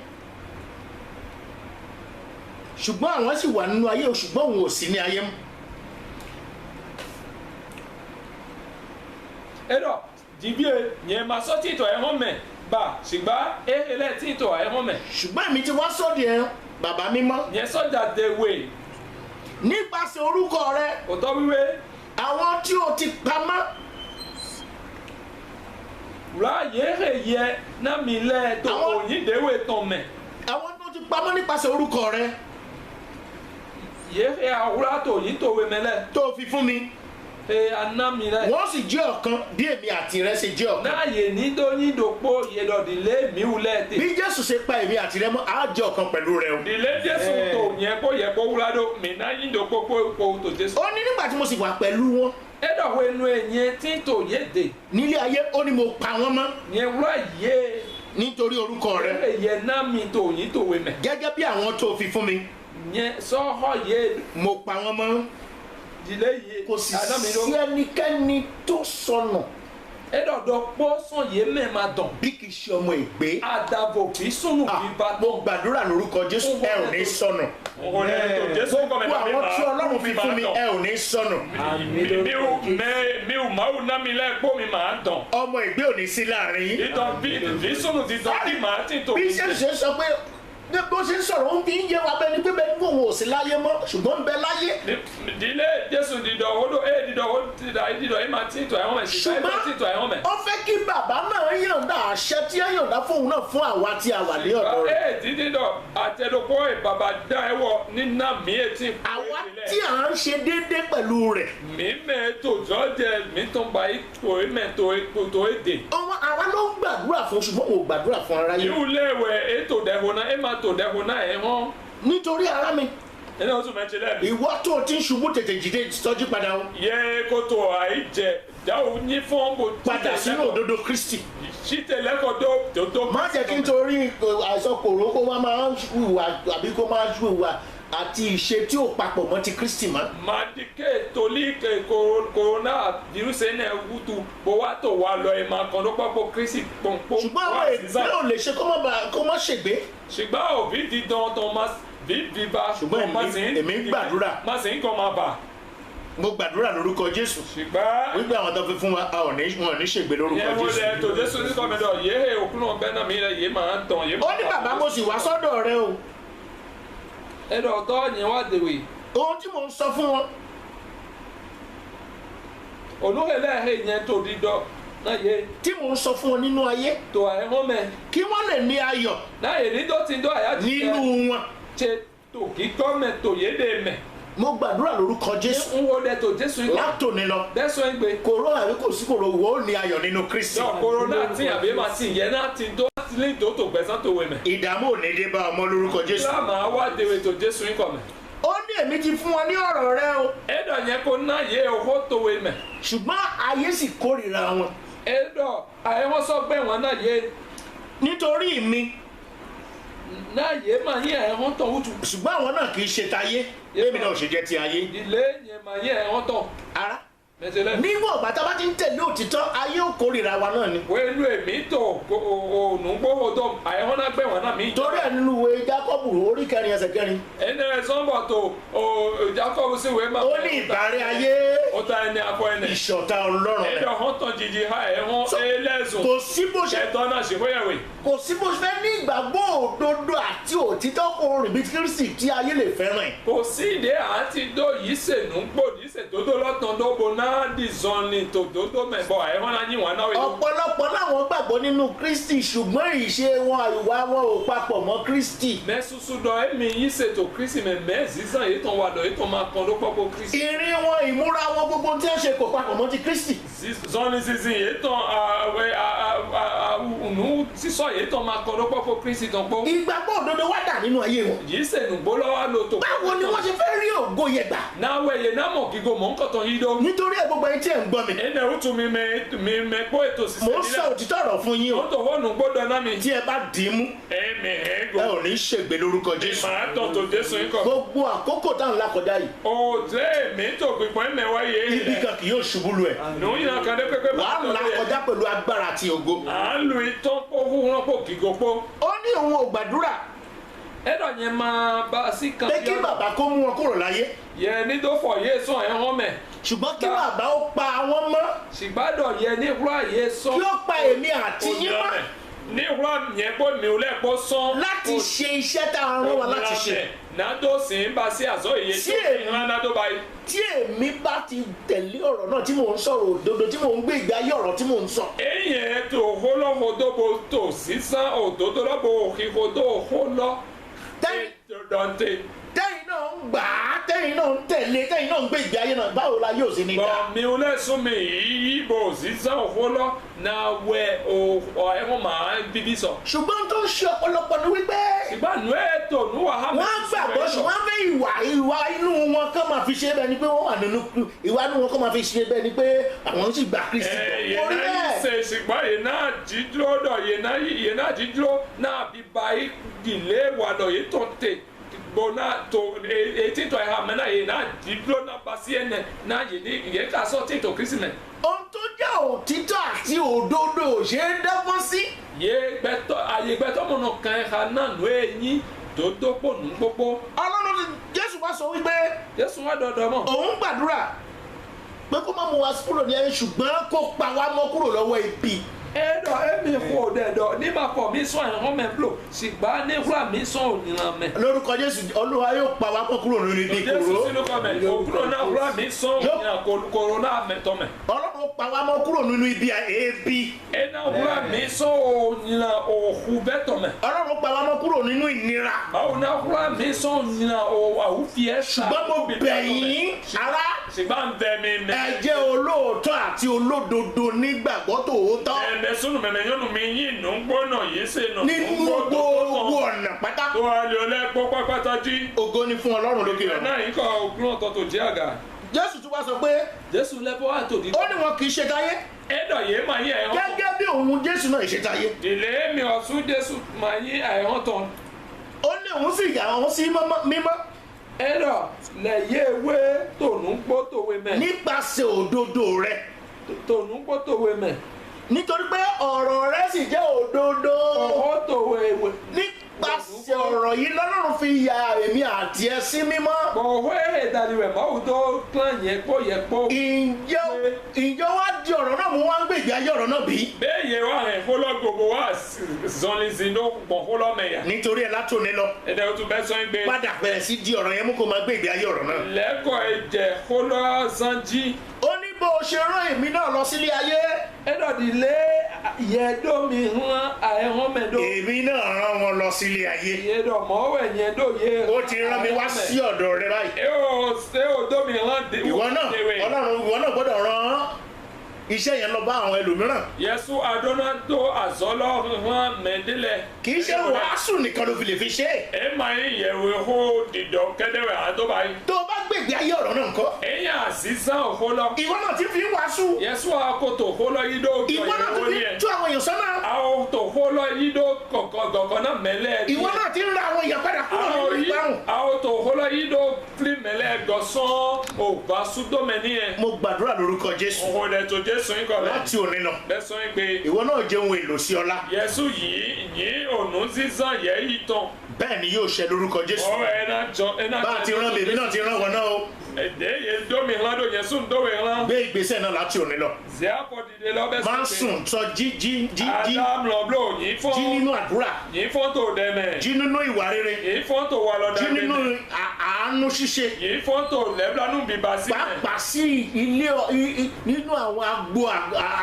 ṣùgbọ́n àwọn sì wà nínú ayé ṣùgbọ́n òun ò sí ní ayé mọ́. ẹ̀rọ dibie nye ma sọ títọ̀ ẹ̀hán mẹ́ bá ṣùgbọ́n ehele títọ̀ ẹ̀hán mẹ́. ṣùgbọ́n èmi ti wá sọ́ọ̀dì ẹ̀ bàbá mímọ́. nye sọ́jà dewe. nípasẹ̀ orúkọ rẹ. òtọ́ wíwé. àwọn tí o ti pamọ́. wúrà yéhe yẹ náà mi lẹ́ tó òyìn dewe tán mẹ́. àwọn tó ti pamọ́ nípasẹ̀ orúkọ rẹ. yéhe àwúrà tó òyìn tó wé mẹ́lẹ̀. tó fi fún mi. anami rẹ. wọ́n sì jẹ́ ọ̀kan bí èmi àti rẹ ṣe jẹ́ ọ̀kan. náà yè ní dóyin dòpó yèdọ̀dìlé miwulẹ̀ tè. bí Jésù ṣe pa èmi àti rẹ mọ́ á jẹ́ ọ̀kan pẹ̀lú rẹ o. dìlé Jésù tó yẹ kó wúládó mìíràn yín dòpó kó tó Jésù. ó ní nígbà tí mo sì wà pẹ̀lú wọn. ẹ̀dọ̀wọ̀ ẹnu ẹ̀yẹ tí tò yé dè. nílé ayé ó ní mo pa wọ́n mọ́. yẹn wúrà yé. nítorí orúkọ rẹ. ẹ̀yẹ náà mi tó yín tó wé mẹ́. gẹ́gẹ́ bí àwọn tó fi fún mi. yẹn sọ́họ́ yé. mo pa wọ́n mọ́. kò sì sí ẹnikẹ́ni tó sọnù. ẹ̀dọ̀dọ̀ pọ́ sàn yé mẹ́ máa dàn. bí kì í ṣe ọmọ ìgbé. àdàbò kì í sùnù bí bá tán. mo gbàdúrà lórúkọ Jésù ẹ ò ní sọnù. gbogbo àwọn tí Ọlọ́run fi fún mi ẹ ò ní sọnù. mi ò máa wù náà mi lẹ́ẹ̀kọ́ mi máa dàn. ọmọ ìgbé ò ní sí láàrin. ìtàn bí sùnù ti dán bí màá ti tò. bí ṣe sọ pé ní bó ṣe ń sọ̀rọ̀ ó ń fi ń yé wa bẹ́ẹ̀ ni pé bẹ́ẹ̀ ni kò wò sí láyé mọ́ ṣùgbọ́n ń bẹ láyé. ìdílé Jésù dìdọ̀ odò dìdọ̀ ẹ̀ máa tí tọ̀ ẹ̀hún mẹ́ ṣùgbọ́n tí tọ̀ ẹ̀hún mẹ́. ó fẹ́ kí bàbá náà yọ̀ǹda àṣẹ tí ẹ yọ̀ǹda fóun náà fún àwa tí a wà ní ọ̀dọ̀ rẹ̀. dídọ̀ àtẹ̀dọ̀kọ́ bàbá dá ẹ wọ nínà mí etí. àwa tí à ń ṣe déédéé pẹ̀lú rẹ̀. mi mẹ́ tòjọ́ jẹ mi tó ń ba ipò mẹ́ tó èdè. àwa ló ń gbàdúrà fún ṣùgbọ́n mo gbàdúrà fún aráyé. ìwúlẹ̀wẹ̀ ètò dẹ̀hùn náà ẹ máa tò dẹ̀hùn náà ẹ̀ hàn. nítorí ara mi. ẹni oṣù mẹ́tì lẹ́nu. ìwọ tó o ti ń ṣubú tètè jìde sọjí padà o. yẹ kótó àìjẹ dáwọ ní fọ́ọ̀mù. padà sínú òdodo Kristi. ṣítẹ̀lẹ́kọ̀ọ́ tó. má jẹ́ kí n torí àìsàn kòró kó má máa ń hùwà àbí kó máa ń hùwà àti ìṣe tí ò papọ̀ mọ́ ti Kristi mọ́. màdìkẹ́ tolí kòrónà virusẹ̀ náà wútu bó wá tó wá lọ ẹ̀ máa kàn ló pápọ̀ Kristi pọ̀npọ̀. ṣùgbọ́n àwọn èdè ò lè ṣe kó má ṣègbé. ṣùgbọ́n òbí di dandan máa bí bá. ṣùgbọ́n èmi ń gbàdúrà. má sì ń kọ́ máa bà. mo gbàdúrà lórúkọ Jésù. ṣùgbọ́n. wípé àwọn tó fi fún wa wọn ò ní ṣègbè lórúkọ Jésù. yẹ́n wọlé tó Jésù ní kọ́mẹ́dọ̀ yé òkúnnà ọgbẹ́ náà mi yé máa ń tàn yé. ó ní bàbá mo sì wá sọ́dọ̀ rẹ o. ẹ̀dọ̀ ọ̀tọ́ yẹn wá dèwè. ohun tí mo ń sọ fún wọn. olóhèlè yẹn tó dídọ̀ náà yé. tí mo ń sọ fún wọn nínú ayé. tó àyẹ̀wò mẹ́. kí wọ́n lè ní ayọ̀. náà yé ní tó ti dọ́ àyájú. nínú wọn. ṣe tó kí gọ́ọ̀mẹ̀ tó yé dé mẹ́. mo gbàdúrà lórúkọ jésù ń wo dẹ̀ tó jésù ń kọ́ látòní lọ dẹ́sọ̀ ń gbé kòró àbí kò sí kòró wo ó ní ayọ̀ nínú kristi dọ̀ corona tí àbí máa ti yẹn náà ti tó ní tó tó gbẹ̀sán tó wẹ̀ mẹ́ ìdààmú ò ní dé bá ọmọ lórúkọ jésù láàmà wá dèwé tó jésù ń kọ́ mẹ́ ó ní èmi ti fún wọn ní ọ̀rọ̀ rẹ o ẹ̀dọ̀ yẹn kó ná yé owó tó wẹ̀ mẹ́ ṣùgbọ́n ayé sì kórìíra wọn ẹ̀dọ̀ àyẹ̀wò sọ pé wọn náà yé nítorí mi náà yé máa yẹ ẹ̀hún tán wútu ṣùgbọ́n àwọn náà kì í ṣe tayé èmi náà ò ṣe jẹ́ ti ayé ìdílé yẹn máa yẹ ẹ̀hún tán ara mẹsẹlẹ. níwọ̀n ìgbà tá a bá ti ń tẹ̀lé òtítọ́ ayé ò kórìíra wa náà ni wẹ́ẹ́lú èmi tó ònùgbòho tó àyẹ̀wò náà gbẹ̀ wọn náà mí. torí ẹ̀ nínú ìwé jákọ́bù orí kẹrin ẹsẹ̀ kẹrin ẹni ẹ sọ́nbọ̀ tó Jákọ́bù sí wẹ́ẹ́ máa. ó ní ìbárẹ́ ayé ó ta ẹni akọ ẹni. ìṣọ̀tá ọlọ́run rẹ̀ ẹ̀dọ̀ hàn tán jìjì ha ẹ̀hún ẹlẹ́sùn. kò sí bó ṣe ẹ̀tọ́ náà ṣe wéyàwé. kò sí bó ṣe fẹ́ ní ìgbàgbọ́ òdodo àti òtítọ́ kò rìn bí kírísì tí ayé lè fẹ́ràn ẹ̀ kò sí ìdè àti dó yìí sènú gbòdì sèdodo lọ́tàn dóbo náà dì zọ́n ni tòdodo mẹ́bọ̀ ẹ̀hún náà yín wọn náà. ọ̀pọ̀lọpọ̀ láwọn gbàgbọ́ nínú kristi ṣùgbọ́n ìṣe wọn àìwá wọn ò papọ̀ mọ́ kristi mẹ́sùsù dọ̀ ẹ̀mí yìí ṣètò kristi mẹ́mẹ́ zizan yìí tán wà dọ̀ yìí tán máa kan ló pọ́pọ́ kristi. ìrìn wọn ìmúra wọn gbogbo tí wọ́n ṣe kò papọ̀ mọ́ ti kristi zọ́ni zizi yìí tán àwùnú sísọ yìí tán máa kan ló pọ́pọ́ kristi tán pọ́. ìgbàgbọ́ òdodo wá dà nínú ayé wọn yìí sènú gbólọ́wọ́ ló tó. báwo ni wọ́n ṣe fẹ́ rí ògo yẹn gbà náà wẹ̀yẹ náà mọ̀ kígo mọ̀ ń kọ̀tàn yìí dó. nítorí ẹ̀ gbogbo ẹni tí ẹ̀ ń gbọ́ mi ẹnẹ ó tún mi mẹ gbọ́ ètò sísè mò ń sọ òtítọ́ ọ̀rọ̀ fún yín o wọ́n tó wọ́nù gbọ́dọ̀ náà mi. tí ẹ bá dì í mú ẹ̀mí ẹ ẹ̀gọ́ ò ní ṣègbè lórúkọ jésù màá tọ̀ tó jésù yín kọ̀. gbogbo àkókò táwọn lákọjá yìí òtẹ́ mi tó gbìgbọ́n ẹ̀mẹ̀ wáyé ibi kan kì yóò ṣubú lu ẹ̀ nù yín náà kàdé pépé wàá là kọjá pẹ̀lú agbára àti ògo à ń lu itán pọ̀ fúnra pọ̀ kígo pọ̀. ó ní òun ò gbàdúrà ẹ̀dọ̀ yẹn máa bá a sí kan pé kí bàbá kó mú wọn kúrò láyé yẹ ní tó fọ̀ yé sàn ẹ̀ hàn mẹ́. ṣùgbọ́n kí bàbá ó pa wọn mọ́ ṣìgbádọ̀ yẹ ní wúrà yé sàn. kí ó pa èmi àti yín mọ́ ní wúrà yẹn pé mi ò lẹ́ẹ̀kọ́ sàn. láti ṣe iṣẹ́ tá a rán wa láti ṣe nàdó sì ń bá sí àzọ ìyè Sí tó èmi. fi hàn nàdó báyìí. tí èmi bá ti tẹ̀lé ọ̀rọ̀ náà tí mò ń sọ̀rọ̀ òdodo tí mò ń gbé ìgbé ayé ọ̀rọ̀ tí mò ń sọ eyín tó hólọ́hódóbo tó sísan òdodo lọ́bọ̀ òhìhódó hólọ́. tẹ́yìn dọ̀ǹtẹ̀. tẹ́yìn náà ń gbà á tẹ́yìn náà ń tẹ̀lé tẹ́yìn náà ń gbé ìgbé ayé náà báwo la yóò ṣe ní dá bọ̀ mi ò lẹ́sùn mi yìí bò sísan òhólọ́ náà wẹ ẹ̀wọ̀n máa bíbí sọ. ṣùgbọ́n tó ń ṣe ọ̀pọ̀lọpọ̀ ni wípé ìgbà nù ètò nù wàhálà. wọ́n gbàgbọ́ ṣùgbọ́n wọ́n fẹ́ ìwà inú wọn kán máa fi ṣe bẹ́ẹ̀ ni pé wọ́n wà nínú ìwà inú wọn kán máa fi ṣe bẹ́ẹ̀ ni pé àwọn sì gbà kristi yẹn orí náà yìí bẹ́ẹ̀ ṣe ṣùgbọ́n yẹn náà jídúró dọ̀ yẹn náà jídúró náà bíbá ìdílé wà lọ yìí tó tè gbọ́nà tó etí tó ẹ̀ha mẹ́ná yẹn náà jídúró náà bá sí ẹ̀nẹ̀ náà yìí ní ìyẹn ká sọ tí tó kristi mẹ́. ohun tó jẹ́ òtítọ́ àti òdodo ò ṣe é dẹ́gbọ́n sí àyè gbẹtọ́ mọ̀nà kan ẹ̀ha náà nù ẹ̀yìn dòdò pò nù gbogbo. ọlọ́run ni jésù wá sọ wípé Jésù wá dọ̀dọ̀ mọ̀. òun gbàdúrà pé kó má mú wa kúrò ní ẹni ṣùgbọ́n kó pa wá mọ́ kúrò lọ́wọ́ ibi ẹdọ ẹmi kò dẹdọ nígbà pọ mi sọ ẹhọn mẹ blo ṣùgbọ́n nígbà mi sọ ònìyàn mẹ. lórúkọ jésù olúwa yóò pa wá mọ́ kúrò nínú ibi Jésù kòró sínú kọ mẹ òkúrò náà wúrà mi sọ ònìyàn kòrónà mẹtọ mẹ. ọlọ́run pa wá mọ́ kúrò nínú ibi ebi ẹnà wúrà mi sọ ònìyàn òhù bẹtọ mẹ. ọlọ́run pa wá mọ́ kúrò nínú ìnira báwo náà wúrà mi sọ ònìyàn àwùfíẹ sá. ṣùgbọ́n mo bẹ̀ yín ará ṣùgbọ́n bẹ̀ mi mẹ. ẹ jẹ́ olóòótọ́ àti olódodo nígbàgbọ́ tòótọ́ ẹ̀mẹ̀ sunu mẹ̀mẹ̀ yọnu mi yín nù ń gbọ́nà yìí ṣe nù. nínú gbogbo ọ̀nà pátá tó wà lè ọlẹ́gbọ́ pápátá jí. ògo ni fún ọlọ́run lókè ẹ̀ ọ̀run náà yín kọ́ ògùn ọ̀tọ̀ tó jẹ́ àgà. jésù tún wá sọ pé Jésù lẹ́bọ̀ àtòdì. ó ní wọn kì í ṣe táyé ẹ̀dọ̀ yìí máa yí ẹ̀hán. gẹ́gẹ́ bí òun jésù náà ṣe táyé ìlé mi ọ̀tún Jésù máa yí ẹ̀hán tán. ó ní òun sì yà wọn sí mímọ́ ẹ̀dọ̀ lẹ̀yẹ ewé tònú gbó tòwe mẹ́. nípasẹ̀ òdodo rẹ tònú gbó tòwe mẹ́. nítorí pé ọ̀rọ̀ rẹ sì jẹ́ òdodo ọ̀họ́ tòwe ewé. nípasẹ̀ ọ̀rọ̀ yìí lọ́lọ́run fi ya èmi àti ẹ sí mímọ́ bọ̀wé ìdánilẹ̀ máwù tó kàn yẹn pọ̀ yẹn pọ̀. ìjọ wá di ọ̀rọ̀ náà mú wá ń gbègbè ayé ọ̀rọ̀ náà bí bẹ́ẹ̀ yẹ wá hẹ̀ fọlọ́ gbogbo wá zọ́nìzì ló pọ̀ fọlọ́ mẹ́yà. nítorí ẹ látòní lọ ẹ̀dẹ̀ o tún bẹ́ sọ gbé. padà bẹ̀rẹ̀ sí di ọ̀rọ̀ yẹn mú kó máa gbègbè ayé ọ̀rọ̀ náà lẹ́kọ̀ọ́ ẹ̀jẹ̀ fọlọ́ zanjí. ó ní bó o ṣe rán èmi náà lọ sílé ayé ẹ̀dọ̀ di lé yẹdo mi hàn àìhàn mẹdo. èmi náà rán wọn lọ sílé ayé. yẹdo mọ̀wé yẹdo yẹ. ó ti rán mi wá sí ọ̀dọ̀ rẹ báyìí. ṣé o dó mi hàn dé. ìwọ náà Ọlọ́run ìwọ náà gbọ́dọ̀ rán iṣẹ́ yẹn lọ bá àwọn ẹlòmíràn. yẹsu adonado azọlọ hàn mẹdẹlẹ. kì í ṣe wàásù nìkan ló fi lè fi ṣe é. ẹ máa ń yẹ̀wò hó dìdọ̀ kẹ́dẹ̀wẹ̀ àdóbáyé. tó o bá gbègbè ayé ọ̀rọ̀ náà ńkọ́. èyàn sísan òhólọ. ìwọ náà ti fi wàásù. yẹsu akoto òhólọ yìí dó jọ ìwọ náà ti ìyẹwò fi yẹn. tú àwọn èèyàn sọ́nà. àwọn tó òhólọ yìí dó gọ̀gọ̀ náà mẹ́lẹ̀. ìwọ náà ti ń ra àwọn èèyàn padà kúrò nínú ìgbàrún. àwọn tó òhólọ yìí dó fili mẹ́lẹ̀ gọ̀sán ògbà súdọ́mẹ́ni yẹn. mo gbàdúrà lórúkọ Jésù. òhò dẹ̀ tó jésù ń kọ̀ láti òní lọ. lẹ́sọ̀ ń gbé. ìwọ náà jẹ́ ohun èlò sí ọlá. yẹsu yìí ònú sísan yẹ yìí tán. bẹ́ẹ̀ ni yóò ṣẹ lórúkọ Jésù. ọ̀rọ̀ ẹ̀ náà jọ ẹ̀ náà. bá a ti rán bèbí náà ti rán wọn náà o. èdè yẹn dómi hàn dó yẹsu ń dówè hàn. gbé ìgbésẹ̀ náà láti òní lọ. ziapọ̀ dìde lọ́bẹ̀ máa ń sùn sọ jí adam lọ́blọ̀ yìí fún. jí nínú àdúrà. yìí fún tó dẹ́mẹ̀. jí nínú ìwà rere. yìí fún tó wà lọ́dà jí nínú dẹ́mẹ̀. àánú ṣíṣe. yìí fún tó lẹ́blanú bíbá sí. pàápàá sí ilé nínú àwọn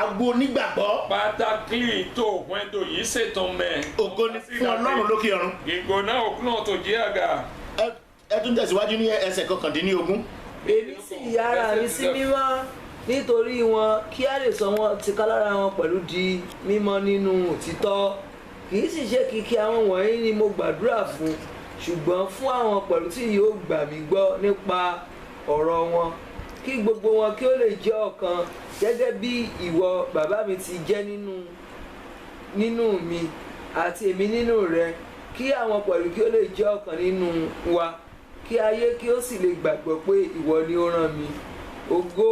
agbo onígbàgbọ́. pátákì tó wẹ́ndò yìí ṣètò mẹ́. ògo ni fún Ọlọ́run lókè ọ̀run. gígó náà òkúnà tó jí àgà. ẹ tún tẹ̀síwájú ní ẹsẹ̀ 19. èmi sì yára mi sí mímọ́ nítorí wọn kí a lè sọ wọn tìkálára wọn pẹ̀lú di mímọ́ nínú òtítọ́ kì í sì ṣe kìkì àwọn wọ̀nyí ni mo gbàdúrà fún ṣùgbọ́n fún àwọn pẹ̀lú tí yóò gbà mí gbọ́ nípa ọ̀rọ̀ wọn kí gbogbo wọn kí ó lè jẹ́ ọ̀kan gẹ́gẹ́ bí ìwọ bàbá mi ti jẹ́ nínú mi àti èmi nínú rẹ kí àwọn pẹ̀lú kí ó lè jẹ́ ọ̀kan nínú wa kí ayé kí ó sì lè gbàgbọ́ pé ìwọ ni ó rán mi ògo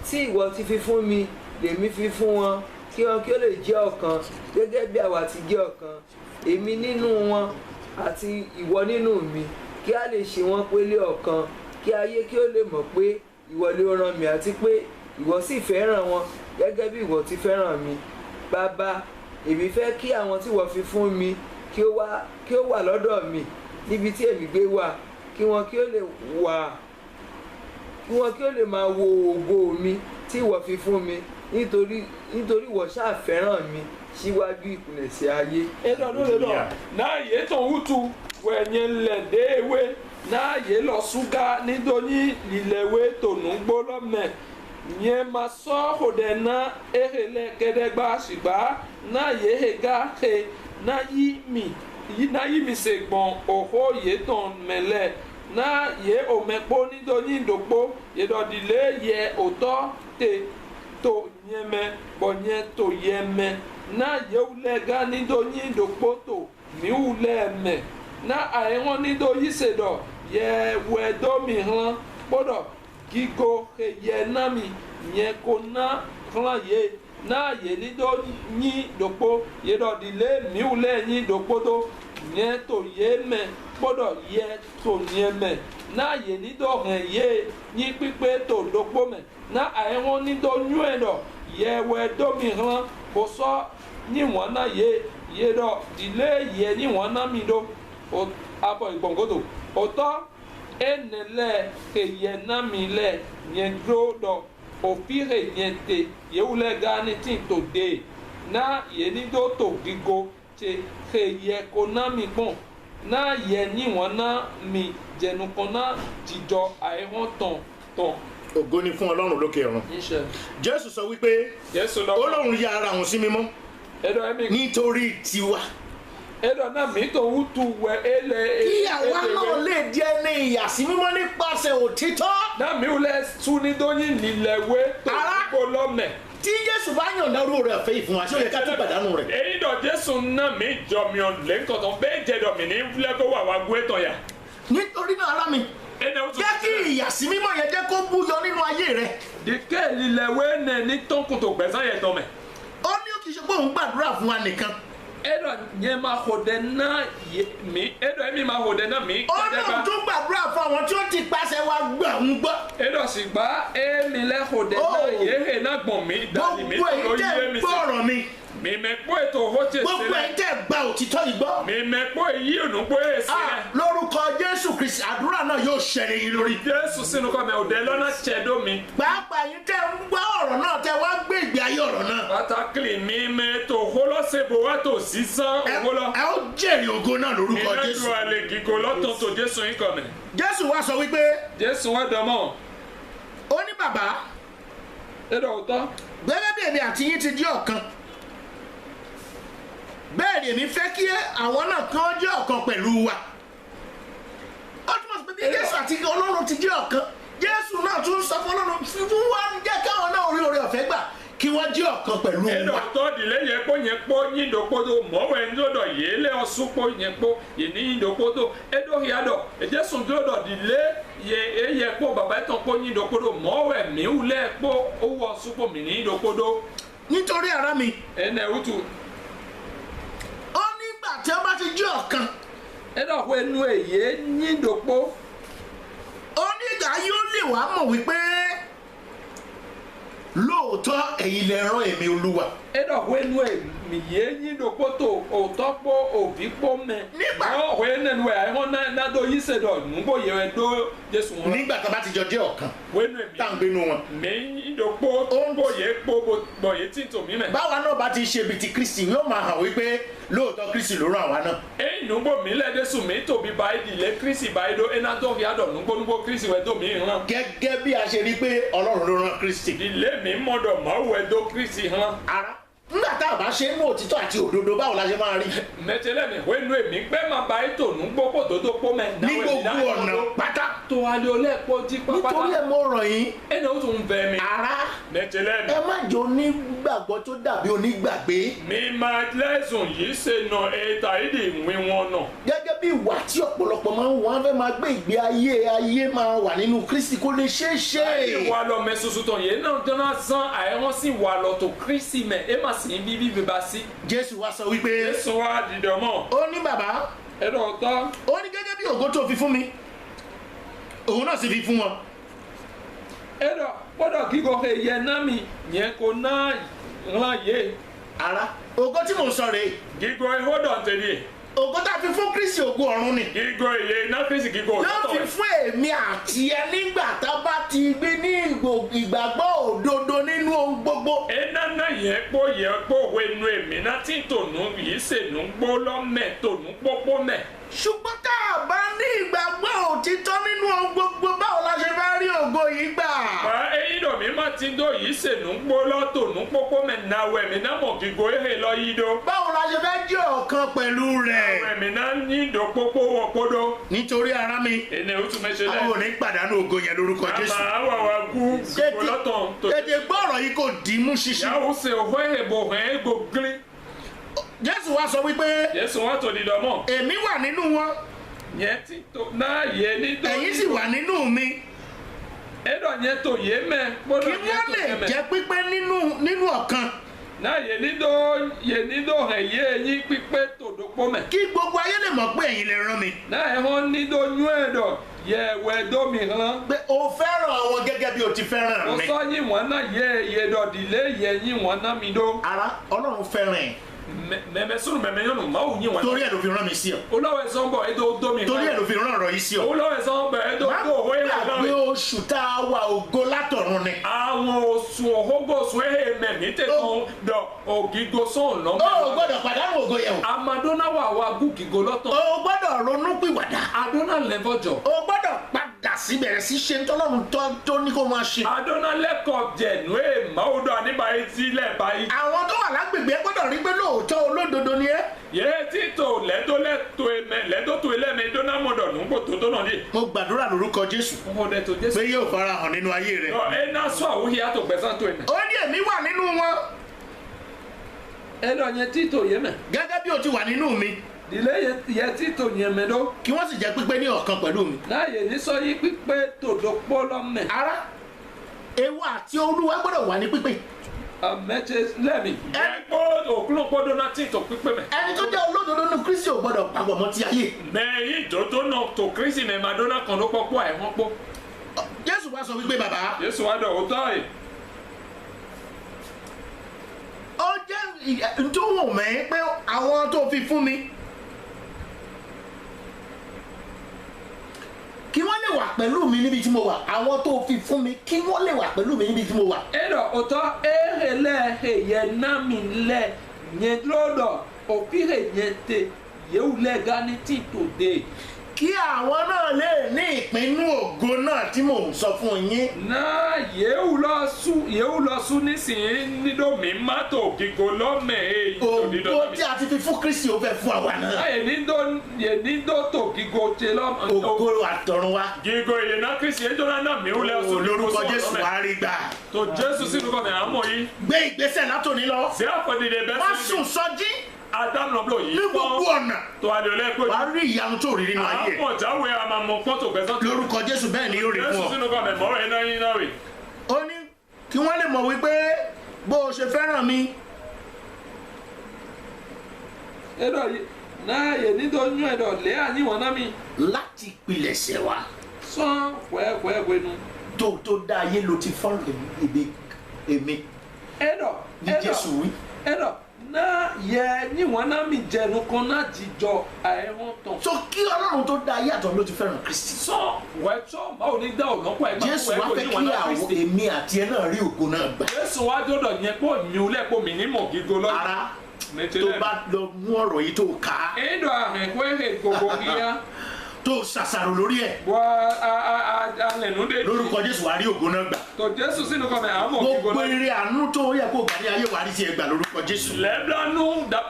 tí ìwọ ti fi fún mi lèmi fi fún wọn kí wọn kí ó lè jẹ́ ọ̀kan gẹ́gẹ́ bí àwa ti jẹ́ ọ̀kan èmi nínú wọn àti ìwọ nínú mi kí a lè ṣe wọn pélé ọ̀kan kí ayé kí ó lè mọ̀ pé ìwọ ni ó rán mi àti pé ìwọ sì fẹ́ràn wọn gẹ́gẹ́ bí ìwọ ti fẹ́ràn mi bàbá èmi fẹ́ kí àwọn tí ìwọ fi fún mi kí ó wà lọ́dọ̀ mi níbi tí èmi gbé wà kí wọn kí ó lè máa wo ògo mi tí ìwọ fi fún mi nítorí ìwọ ṣáà fẹ́ràn mi síwájú ìpilẹ̀ṣẹ̀ ayé. ẹ̀dọ̀dọ̀dọ̀ náà yé tó ń wútu wẹ̀nyẹ̀ lẹ̀ dé ewé náà yé lọ ṣúgà nítorí lílẹ̀wé tònú gbólọ́mẹ̀ yẹn máa sọ òde náà èrè lẹ̀ kẹ́dẹ́gbà ṣùgbọ́n náà yé hega he náà yí mi ṣègbọ̀n òhó yé tàn mẹ́lẹ̀ náà yé òmẹ́pọ̀ nítorí ìdòpó yẹ̀dọ̀dìlé yẹ òtọ́ tè tó yẹmẹ bọ̀nyẹ tó yẹmẹ náà yewulẹ̀ gá nítorí ìdòpó tó níwulẹ̀ mẹ náà àìwọ́n nítorí ṣèdọ̀ yẹ wẹ̀dọ́mì hàn gbọ́dọ̀ gígo yẹ náà mi yẹ kó náà hàn yé náà yẹ nítorí ìdòpó yẹ̀dọ̀dìlé níwulẹ̀ yín ìdòpó tó yẹ tó yẹ mẹ gbọ́dọ̀ yẹ tó yẹ mẹ náà yẹ nítorí hàn yé yín pípé tó dòpó mẹ na àìwọ́n nítorí yún ẹ̀ dọ̀ yẹ wẹ̀dọ́mì hàn kò sọ níwọ̀n náà yé dọ̀ ìlé yẹ níwọ̀n náà mi dọ̀ abọ̀ ìgbọ̀nkoto òtọ́ ẹnẹlẹ kẹyẹ náà mi lẹ yẹn dúró dọ̀ òfìrè yẹn tè yewulẹ̀ gani tí tó dé náà yẹ nítorí tó gígo tẹ kẹyẹ kó náà mi gbọ̀n náà yẹ níwọ̀n náà mi jẹnukọ náà jíjọ àìwọ́n tàn. ògo ni fún Ọlọ́run lókè ọ̀run. Jésù sọ wípé Ọlọ́run yà ara òun sí mímọ́ nítorí tiwa. ẹ̀dọ̀ náà mi tó ń tu wẹ̀ ẹlẹ́. kí àwa náà lè di ẹni ìyàsí mímọ́ nípasẹ̀ òtítọ́. náà mi ò lẹ tún ní dóyin nílẹ̀wé tó gbó lọ́mẹ̀. tí Jésù bá yàn dárú rẹ̀ fẹ́ ìfún wa ṣé ó yẹ ká tún pàdánù rẹ̀. èyí dọ̀ Jésù náà mi jọ mi ọ̀ lẹ́ńkọ̀tàn bẹ́ẹ̀ jẹ́ dọ̀ mi ní lẹ́kọ̀ọ́ wà wá gbé tọ̀ yà. nítorí náà ará mi jẹ́ kí ìyàsí mímọ́ yẹn jẹ́ kó búyọ nínú ayé rẹ̀. dìkẹ́ lílẹ̀wé nẹ̀ ní tọ́kùtò gbẹ̀sán yẹn tọ́ mẹ́. ó ní kì í ṣe pé òun gbàdúrà fún wa nìkan. ẹ̀dọ̀ yẹn máa hò dẹ náà mi ẹ̀dọ̀ yẹn mi máa hò dẹ náà mi. ó náà tún gbàdúrà fún àwọn tí ó ti pàṣẹ wa gbà ń gbọ́. ẹ̀dọ̀ sì gbá èmi lẹ́ hò dẹ náà yéhe náà gbọ̀n mi dàbí mi tó yé mi gbogbo èyí tẹ́ gbọ́rọ̀ mi. mi mẹ kpọ́ ètò owó tẹ̀ gbogbo sílẹ̀ ẹ̀ tẹ́ gba òtítọ́ yìí gbọ́. mi mẹ kpọ́ èyí ònúgbó yẹ sílẹ̀ lórúkọ Jésù Kristi àdúrà náà yóò ṣẹlẹ̀ yín lórí. Jésù sínú kọ́ mi òde lọ́nà tsẹ̀dó mi pàápàá yín tẹ́ ń gbọ́ ọ̀rọ̀ náà tẹ́ wá gbé ìgbé ayé ọ̀rọ̀ náà. pátákìlì mi mẹ tó hólọ́sẹ̀bọ̀ wá tó sísán owó lọ ẹ ó jèrè ògo náà lórúkọ mi mẹ Jésù. tó alẹ́ gígó lọ́tọ̀ tó Jésù yín kọ́ mi Jésù wá sọ wípé Jésù wá dọ̀mọ́ ó ní bàbá ẹ̀rọ òótọ́ gẹ́gẹ́ bí èmi àti yín ti di ọ̀kan bẹ́ẹ̀ ni èmi fẹ́ kí àwọn náà kán jẹ́ ọ̀kan pẹ̀lú wa. ó túmọ̀ sí pé bí Jésù àti Ọlọ́run ti jẹ́ ọ̀kan Jésù náà tún sọ fún Ọlọ́run fún wa ń jẹ́ káwọn náà orí oore ọ̀fẹ́ gbà kí wọ́n jẹ́ ọ̀kan pẹ̀lú ẹ̀rọ wa. òótọ́ ìdílé yẹn kó yẹn kpó yín dòkódó mọ̀wé ńdọ́dọ̀ yé lé ọ̀sùn kpó yẹn kpó yẹn ní yín dòkódó ẹ̀dọ́ yàdọ̀ Jésù ńdọ́dọ̀ ìdílé yẹ kpó bàbá ẹ̀tọ́ kpó yín dòkódó mọ̀wé miwulẹ̀ kpó owó ọ̀sùn kpó mi ní yín dòkódó nítorí ara mi ẹnẹ wútu ó nígbà tí wọ́n bá ti jẹ́ ọ̀kan ẹ̀dọ̀ kó ẹnu èyí yín dòkpó ó nígbà yóò lè wá mọ̀ wípé lóòótọ́ ẹ̀yin lẹ rán èmi Olúwa. ẹ̀dọ̀ kó ẹnu èmi yé yín dòkpó tó òótọ́ kpó òbí kpó mẹ Nígbà- ọ̀ kó ẹnu ẹ̀ ẹ̀họ́n nádó yìí sẹ̀dọ̀ nùgbò yẹ ẹ̀dọ́ Jésù wọn nígbà tó bá ti jọ jẹ́ ọ̀kan kó ẹnu èmi tá à ń gbénu wọn. mi dòkpó ńgbò yẹ kpó bọ̀ yẹ tí tòmí mẹ. báwa náà bá ti ṣe bíi ti Kristi yóò máa hàn wípé lóòótọ́ Kristi ló rán àwa náà. eyi nugbo mi lẹ de sun mi tobi ba yi di le Kristi ba yi do ena dɔ ya dɔ nugbo Kristi wɛ do mi hàn gẹ́gẹ́ bí a ṣe rí pé Ọlọ́run ló rán Kristi. ilé mi mọ dɔ ma wɛ do Kristi hàn ara nígbà tá a bá ṣe nínú òtítọ́ àti òdodo báwo la ṣe máa rí. mɛtɛlɛ mi wɛ nu emi gbɛ ma ba yi to nugbo ko dodo ko mɛ ní gbogbo ọ̀nà pátá. to ali o lɛ kpɔ di nítorí kpakpata ẹ mo rọ̀ yín ena o tun bɛ mi ara mɛtɛlɛ ẹ má jẹ́ onígbàgbọ́ tó dàbí onígbàgbé. mi ma lɛsùn yìí se nọ eta yi di wi wọn nọ gẹ́gẹ́ bí ìwà tí ọ̀pọ̀lọpọ̀ máa ń wọ́n fẹ́ máa gbé ìgbé ayé máa wà nínú Kristi kó lè ṣeé ṣe. ayi wa lɔ mɛ soso tɔ yɛ náà dɔnna zan a yɛ wọn si wa lɔ to Kristi mɛ e ma si bibi beba si Jésù wá sọ wípé Jésù wa di dɔ mɔ ó ní bàbá ɛdɔ tɔ. ó ní gẹ́gẹ́ bí ògo tó fi fún mi òun náà sì fi fún wọn. Edo gbọ́dọ̀ kíkọ ẹyẹ náà mi yẹn kò náà ràn yé ara ògo tí mò ń sọ rèé kíkọ ìhódọ̀ tẹ̀lé ògo tá a fi fún Kristi ògo ọ̀run ni. kíkọ ìyẹ náà fèsì kíkọ yóò fi òtítọ́ fún èmi àti ẹ nígbà tá a bá ti gbé ní ìgbàgbọ́ òdodo nínú ohun gbogbo. ẹ̀nà náà yẹn kpó òwe nu èmi náà tí tònú yìí sènú gbó lọ́mẹ̀ tònú pópó mẹ̀. ṣùgbọ́n tá a bá ní ìgbàgbọ́ òtítọ́ nínú ohun gbogbo báwo la ṣe fẹ́ rí ògo yìí gbà. Bá eyín dọ̀ mí má ti dó yìí sènú gbó lọ́ tònú pópó mẹ̀ náwó ẹ̀mí náà mọ̀ kíkọ ehe lọ yí dó. báwo la ṣe fẹ́ jẹ́ ọ̀kan pẹ̀lú rẹ̀. ẹ̀mí náà ní ìdó pópó wọ̀ kódó. nítorí ara mi ẹnẹ o tún mẹ́sẹ̀ àwọn ò lẹ́. ní pàdánù ògo yẹn lórúkọ Jésù. àmà àwọ̀ wa kú kíkọ lọ́tọ̀ tó. tètè gbọ́ ọ̀rọ̀ yìí kò dì í mú ṣinṣin. yàwó se òhó èbò hàn égbò gírí. Jésù wá sọ wípé Jésù wá tó di dọ̀mọ́. èmi wà nínú wọn Yẹn ti tó náà yẹ ní tó. ẹ̀yin sì wà nínú mi Ẹ̀dọ̀ yẹn tó yé mẹ́. kí Gbọ́dọ̀ yẹn wọ́n tó lè yé mẹ́. jẹ́ pípé nínú ọ̀kan Náà yẹ ní dó hàn yé eyín pípé tòdó pọ́ mẹ́. kí gbogbo ayé lè mọ̀ pé ẹ̀yin lè rán mi. Náà ẹ̀họ́n ní dó yún ẹ̀dọ̀ yẹ ẹ̀wẹ̀ dómi hàn. pé o fẹ́ràn àwọn gẹ́gẹ́ bí o ti fẹ́ràn Mo mi. sọ yín wọn náà yẹ dọ̀dílé yẹ yín wọn náà mi dó. ara Ọlọ́run fẹ́ràn ẹ̀ Mẹ̀mẹ́ sùn mẹ̀mẹ́ yọ̀nù máa wù yín wọn. torí ẹ̀ ló fi rán mi sí ọ Olówó ẹ̀sán bọ̀ ẹ̀dọ̀ dómi hàn. torí ẹ̀ ló fi rán ọ̀rọ̀ yìí sí ọ. Olówó ẹ̀sán bọ̀ ẹ̀dọ̀ má dó òwe hàn. gbàgbé oṣù tá a wà ògo látọ̀run ni. Àwọn oṣù òhógòsù ehe mẹ̀mí tẹ̀sán dọ̀ ògìgò sọ̀n lọ́mọ. o gbọ́dọ̀ pàdánù ògo yẹn o. Amadona wà wá gúgìgò lọ́tọ̀. o gbọ́dọ̀ ronú pìwàdà. Adona lẹ́fọ̀jọ̀. o gbọ́dọ̀ padà sí bẹ̀rẹ̀ sí ṣe ntọ́lọ́run tó ní kó máa ṣe. Adona lẹ́kọ̀ọ́ jẹ̀nu ẹ̀ máwùdọ̀ àníbàyí sílẹ̀ báyìí. àwọn tó wà lágbègbè gbọ́dọ̀ rí pé lóòótọ́ olódodo ni ẹ́. Yé títò lẹ́tọ́ tó ẹlẹ́mẹ̀ dọ́nà mọ̀dọ̀ nùgbò tó tó náà ní. mo gbàdúrà lórúkọ Jésù Ọmọdé tó Jésù. pé yóò fara hàn nínú ayé rẹ. Ẹ náà sọ àwòyí àtò gbẹ̀sán tó ẹ̀mẹ̀. ó ní èmi wà nínú wọn Ẹ̀dọ̀ yẹn títò yẹn mẹ̀. gẹ́gẹ́ bí o ti wà nínú mi Ìlé yẹn títò yẹn mẹ̀ dó. kí wọ́n sì jẹ́ pípé ní ọ̀kan pẹ̀lú mi. Láàyè ní sọ yí pípé tòdó pọ́ lọ́mẹ̀. ara ewu àti Olúwa gbọ́dọ̀ wà ní pípé. Àmẹ́tẹ́ lẹ́mì. Ẹ kó òkúlò pọ́ dọ́nà títò pípé mẹ̀. ẹni tó jẹ́ olódodo ní Kristi ò gbọ́dọ̀ papọ̀ mọ́ ti ayé. Mẹ́yìn tó náà tó kírísì mẹ́ Madonna kan ló pọ́ pọ́ àìmọ́ pọ́. Jésù wá sọ wípé bàbá Jésù wá dọ̀ òótọ́ ẹ̀. ó jẹ́ tó wù mí pé àwọn tó fi fún mi kí wọ́n lè wà pẹ̀lú mi níbi tí mo wà, àwọn tó fi fún mi kí wọ́n lè wà pẹ̀lú mi níbi tí mo wà. Edo oto ehele heye nami le nyedlodo opire nyete yeule ganiti today. Kí àwọn náà lè ní ìpinnu ògo náà tí mò ń sọ fún yín. Na yewu lọ su nísìnyí nídò mi má tó gígo lọ́mẹ̀ Ògo tí a ti fi fún Kristi ó fẹ́ fún àwa náà. Ye nídò tó gígo tẹ lọ́mọ̀. Ògo àtọ̀run wá. Gígo yìí náà Kristi ẹjọ́ náà mi wúlẹ̀ ọ̀sùn Olórúkọ Jésù wá rí gbà. Tó Jésù sínú kọ́ mi àmọ́ yìí. Gbé ìgbésẹ̀ látòní lọ. Ṣé àfọ̀dìdẹ bẹ́ẹ̀ Wọ́n sùn sọjí Adam lọ́blọ̀ yìí. ní gbogbo ọ̀nà. Tó adìolẹ́ pé. Wàá rí ìyanu tó rí nínú ayé ẹ̀. Àpọ̀ jáwé àmàmọ̀ pọ́tò gbẹ̀sán. Lórúkọ Jésù bẹ́ẹ̀ ni yóò rí fún Jésù ọ. sínú kọ́ mi mọ́rọ̀ iná yín náà rè. Ó ní kí wọ́n lè mọ̀ wípé bó o ṣe fẹ́ràn mi. Edo yìí náà yè nídò nyú ẹ̀dọ̀ lé àníwọ̀n náà mi. Láti pilẹ̀ṣẹ̀ wa Sán wẹ́ẹ́wẹ́ẹ́wẹ́ nu. tó dá ayé ló ti fọ́n èmi Edo ní Jésù wí. Edo náà yẹ níwọ̀n náà mi jẹnu kan náà jíjọ àìhàn tán. So kí Ọlọ́run tó dá ayé àtọ̀ ló ti fẹ́ràn Kristi. Sọ wẹ́ẹ́tọ́ báwo ni dá ọ̀nà pọ̀ ẹ̀gbọ́n Jésù wá fẹ́ kí àwọn èmi àti ẹ náà rí ògo náà gbà. Jésù wá dọ́dọ̀ yẹn pọ̀ mi ò lẹ́pọ̀ mi ní mọ̀ gígo lọ́yìn. Ara tó bá lọ mú ọ̀rọ̀ yìí tó kà á Edo àrùn ìwéhe gbogbo yíyá. tó ṣàṣàrò lórí ẹ̀ Wà alẹ̀nu dé. lórúkọ Jésù wá rí ògo náà gbà. Tó Jésù sínú kọ́ mi àmọ̀ gígo Gbogbo lọ́yìn. eré àánú tó yẹ kó gbà ní ayé wà rí tiẹ̀ gbà lórúkọ Jésù. Lẹ́blánú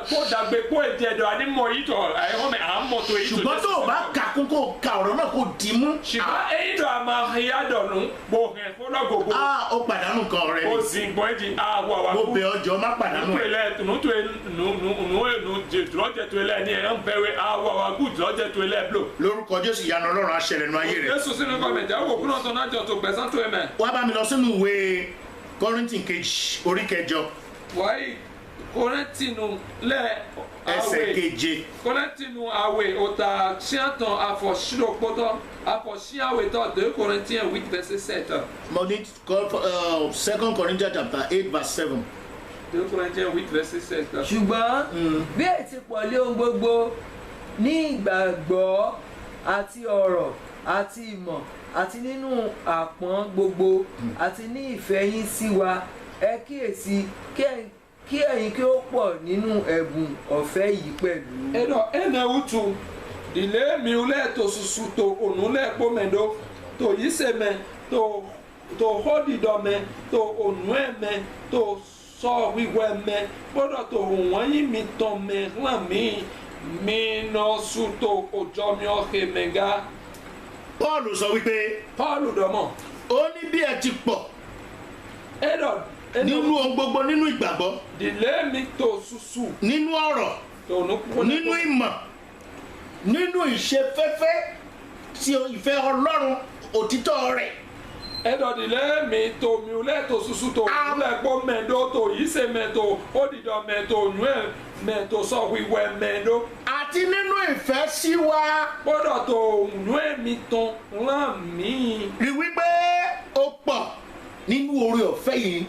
kó dàgbé kó èdè ẹ̀dọ̀ ànímọ̀ yìí tọ̀ àìhàn mi àmọ̀ tó yìí tó. Ṣùgbọ́n tó o bá kà kún kó o ka ọ̀rọ̀ náà kó o dì í mú. Ṣùgbọ́n èyí tó a máa ya dọ̀nù gbòhìn fúnlọ́ gbogbo. Ó pàdánù kan ọ̀rẹ́ Ó mi. sì gbọ́n èjì àwọ̀ àwọn Mo bẹ̀ ọjọ́ má pàdánù ẹ̀. Lórúkọ Jésù ìyanu Ọlọ́run á ṣẹlẹ̀ nínú ayé rẹ̀. Jésù sínú kọ́mẹ̀tì àwọn òkú náà tó náà jọ tó gbẹ̀sán tó ẹ̀mẹ̀. Wá bá mi lọ sínú ìwé Kọ́ríńtì kejì orí kẹjọ Wáyé Kọ́rẹ́ntìnù lẹ́ ẹsẹ̀ keje. Kọ́rẹ́ntìnù àwẹ̀ òtà ṣíàtàn àfọ̀ṣílòpótọ́ àfọ̀ṣíàwẹ̀tọ̀ 2 Corinthiens 8 verset 7. Mo ní 2 Corinthians chapter 8 verse 7. 2 Corinthiens 8 verset 7. ṣùgbọ́n bí èyí ti pọ̀ lé ohun gbogbo ní ìgbàgbọ́ àti ọ̀rọ̀ àti ìmọ̀ àti nínú àpọ́n gbogbo àti ní ìfẹ́ yín sí wa ẹ kíyèsí kí ẹ̀yin kí ó pọ̀ nínú ẹ̀bùn ọ̀fẹ́ yìí pẹ̀lú. Edo ene utu dile mi ule to susu to onule pomendo to yiseme to hodidome to onueme to so wiweme bodo to wọ̀nyí mi tome ran mi no su to ojo mi ohe mega. Paul sọ wípé Paul domo ó ní bí ẹ ti pọ̀ Edo nínú ohun gbogbo nínú ìgbàgbọ́ dile mi to susu nínú ọ̀rọ̀ to nupo nínú ìmọ̀ nínú ìṣefẹ́fẹ́ tí ìfẹ́ Ọlọ́run òtítọ́ rẹ̀. Edo dile mi to mi ule to susu to ule po mendo to yise mendo odido mendo nue mendo so wiwe mendo Àti nínú ìfẹ́ sí wa. gbọ́dọ̀ tó nue mi ton ran mi. Rí wípé ó pọ̀ nínú oore ọ̀fẹ́ yìí.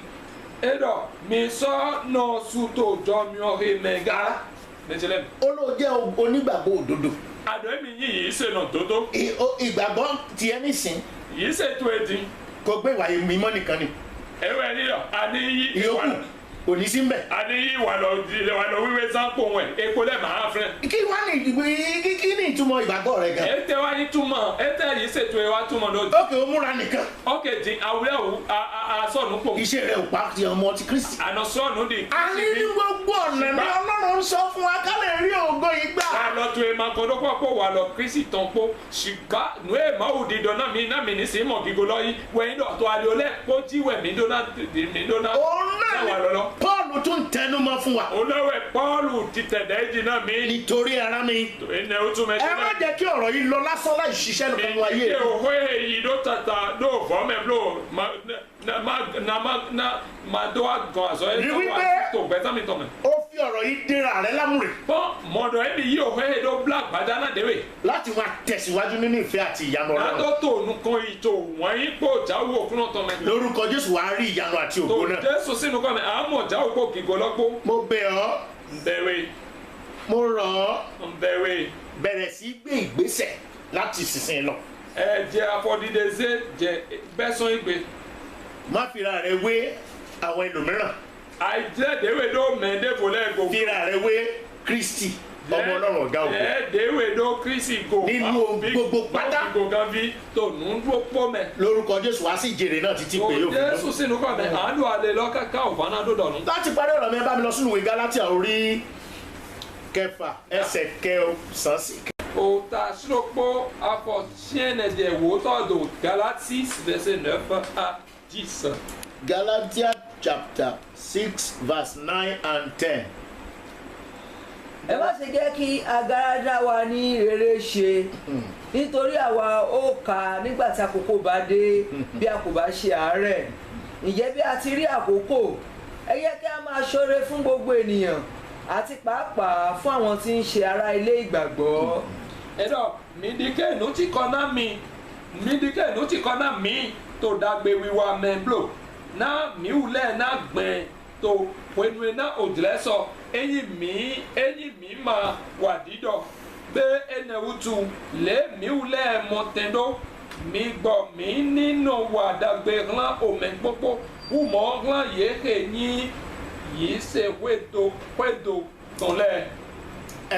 Edo mi so no su to jo mi ore mega mejelem Ó ló jẹ́ onígbàgbọ́ òdodo. ado mi yi se no toto Ìgbàgbọ́ tiẹ̀ nísìn yi se to edin kò gbé ìwà mímọ́ nìkan ni. ewe ni lo ani yi Ìyókù kò ní sí mbẹ̀. ani yi wa lo wiwe sanpo we epo le ma afre Kí wá ní kí ní ìtumọ̀ ìgbàgbọ́ rẹ̀ gan? ete wa ni túmọ̀ ete yi se to e wa túmọ̀ lo Ókè ó múra nìkan. okay din awure o a so nu po Iṣẹ́ rẹ̀ ò pa ti ọmọ ti Kristi. ana so nu di A ní ní gbogbo ọ̀nà ní Ọlọ́run ń sọ fún wa ká lè rí ògo yìí gbà. wa lo to e ma ko do po wa lo Kristi ton po shiba nu e ma o di do na mi ni se mo gigo lo yi we ndo to ale ole po ji we mi do na Òun náà ni Paul tún tẹnu mọ́ fún wa. olówó Pọ́ọ̀lù ti tẹ̀dẹ̀ jìnnà mi. Nítorí ara mi. ẹnẹ o tún mẹsẹ Ẹ má jẹ́ kí ọ̀rọ̀ yìí lọ lásán láì ṣiṣẹ́ nínú ayé mi rẹ̀. ò hó èyí ló tata ló fọ́ mẹ́ ló ma do àgàn àzọ ẹ̀ Rí tó wípé wà tó gbẹ́sàmì tọ̀ mẹ́. Ó fi ọ̀rọ̀ yìí dèrà rẹ lámùrè Bon, modo ebi yi o he do black badana dewe. láti máa tẹ̀síwájú nínú ìfẹ́ àti ìyanu Na ọlọ́run. do to nu kon ito won yi po jawo okuno to me. Lórúkọ Jésù wàá rí ìyanu àti ògo To náà. Jésù sínú ko me amo jawo po kigologbo. Mo bẹ̀ ọ́, Ndewe, mo rọ̀ ọ́, ndewe. bẹ̀rẹ̀ sí gbé ìgbésẹ̀ láti ìsinsìnyí lọ. Je afọdideze je beson igbe. Má fira rẹ wé àwọn ẹlòmíràn. Àìjẹ́ déwé dó mẹ́ndé fòlẹ́ gbogbo. Fira rẹ wé Kristi ọmọ ọlọ́run ọ̀gá ògo. Déwé dó Kristi go. Nínú ohun gbogbo pátá. Go gan bí tó nù ń dúró pọ́ mẹ́. Lórúkọ Jésù wá sí ìjèrè náà títí pé yóò fi Jésù lọ. sínú kọ́ mẹ́ àánú àlè lọ káká òfààná dòdò nù. Láti parí ọ̀rọ̀ mi ẹ bá mi lọ sínú ìwé Gálátíà orí kẹfà ẹsẹ̀ kẹsàn-án sí. Ota ṣílòpó afọ ṣíẹ́nẹ̀dẹ̀ wò tọ́dọ̀ Galatis verset 9 à 10. Gálátíà chapter 6 verse 9 and 10. ẹ má ṣe jẹ́ kí agara dá wa ní rere ṣe nítorí àwa ó kà á nígbà tí àkókò bá dé bí a kò bá ṣe àárẹ̀ ǹjẹ́ bí a ti rí àkókò ẹ yẹ kí a máa ṣoore fún gbogbo ènìyàn àti pàápàá fún àwọn tí ń ṣe ará ilé ìgbàgbọ́. Ẹ̀dọ̀ mídíkẹ́ ìnú tí kọ́ náà mídíkẹ́ ìnú tí kọ́ náà mí tó dàgbé wíwá mẹ́blò náà míwúlẹ̀ náà gbẹ̀n tó pẹ̀lú náà òjìlẹ̀ sọ ẹ̀yìn mí máa wà dídọ̀ gbé ẹnẹ̀wùtù lé míwúlẹ̀ mọ̀tẹ́ndó mi gbọ́ mí nínú wà dàgbé hàn òmè gbogbo wùmọ̀ hàn yéé yìí ṣe wédo tọ̀lẹ̀.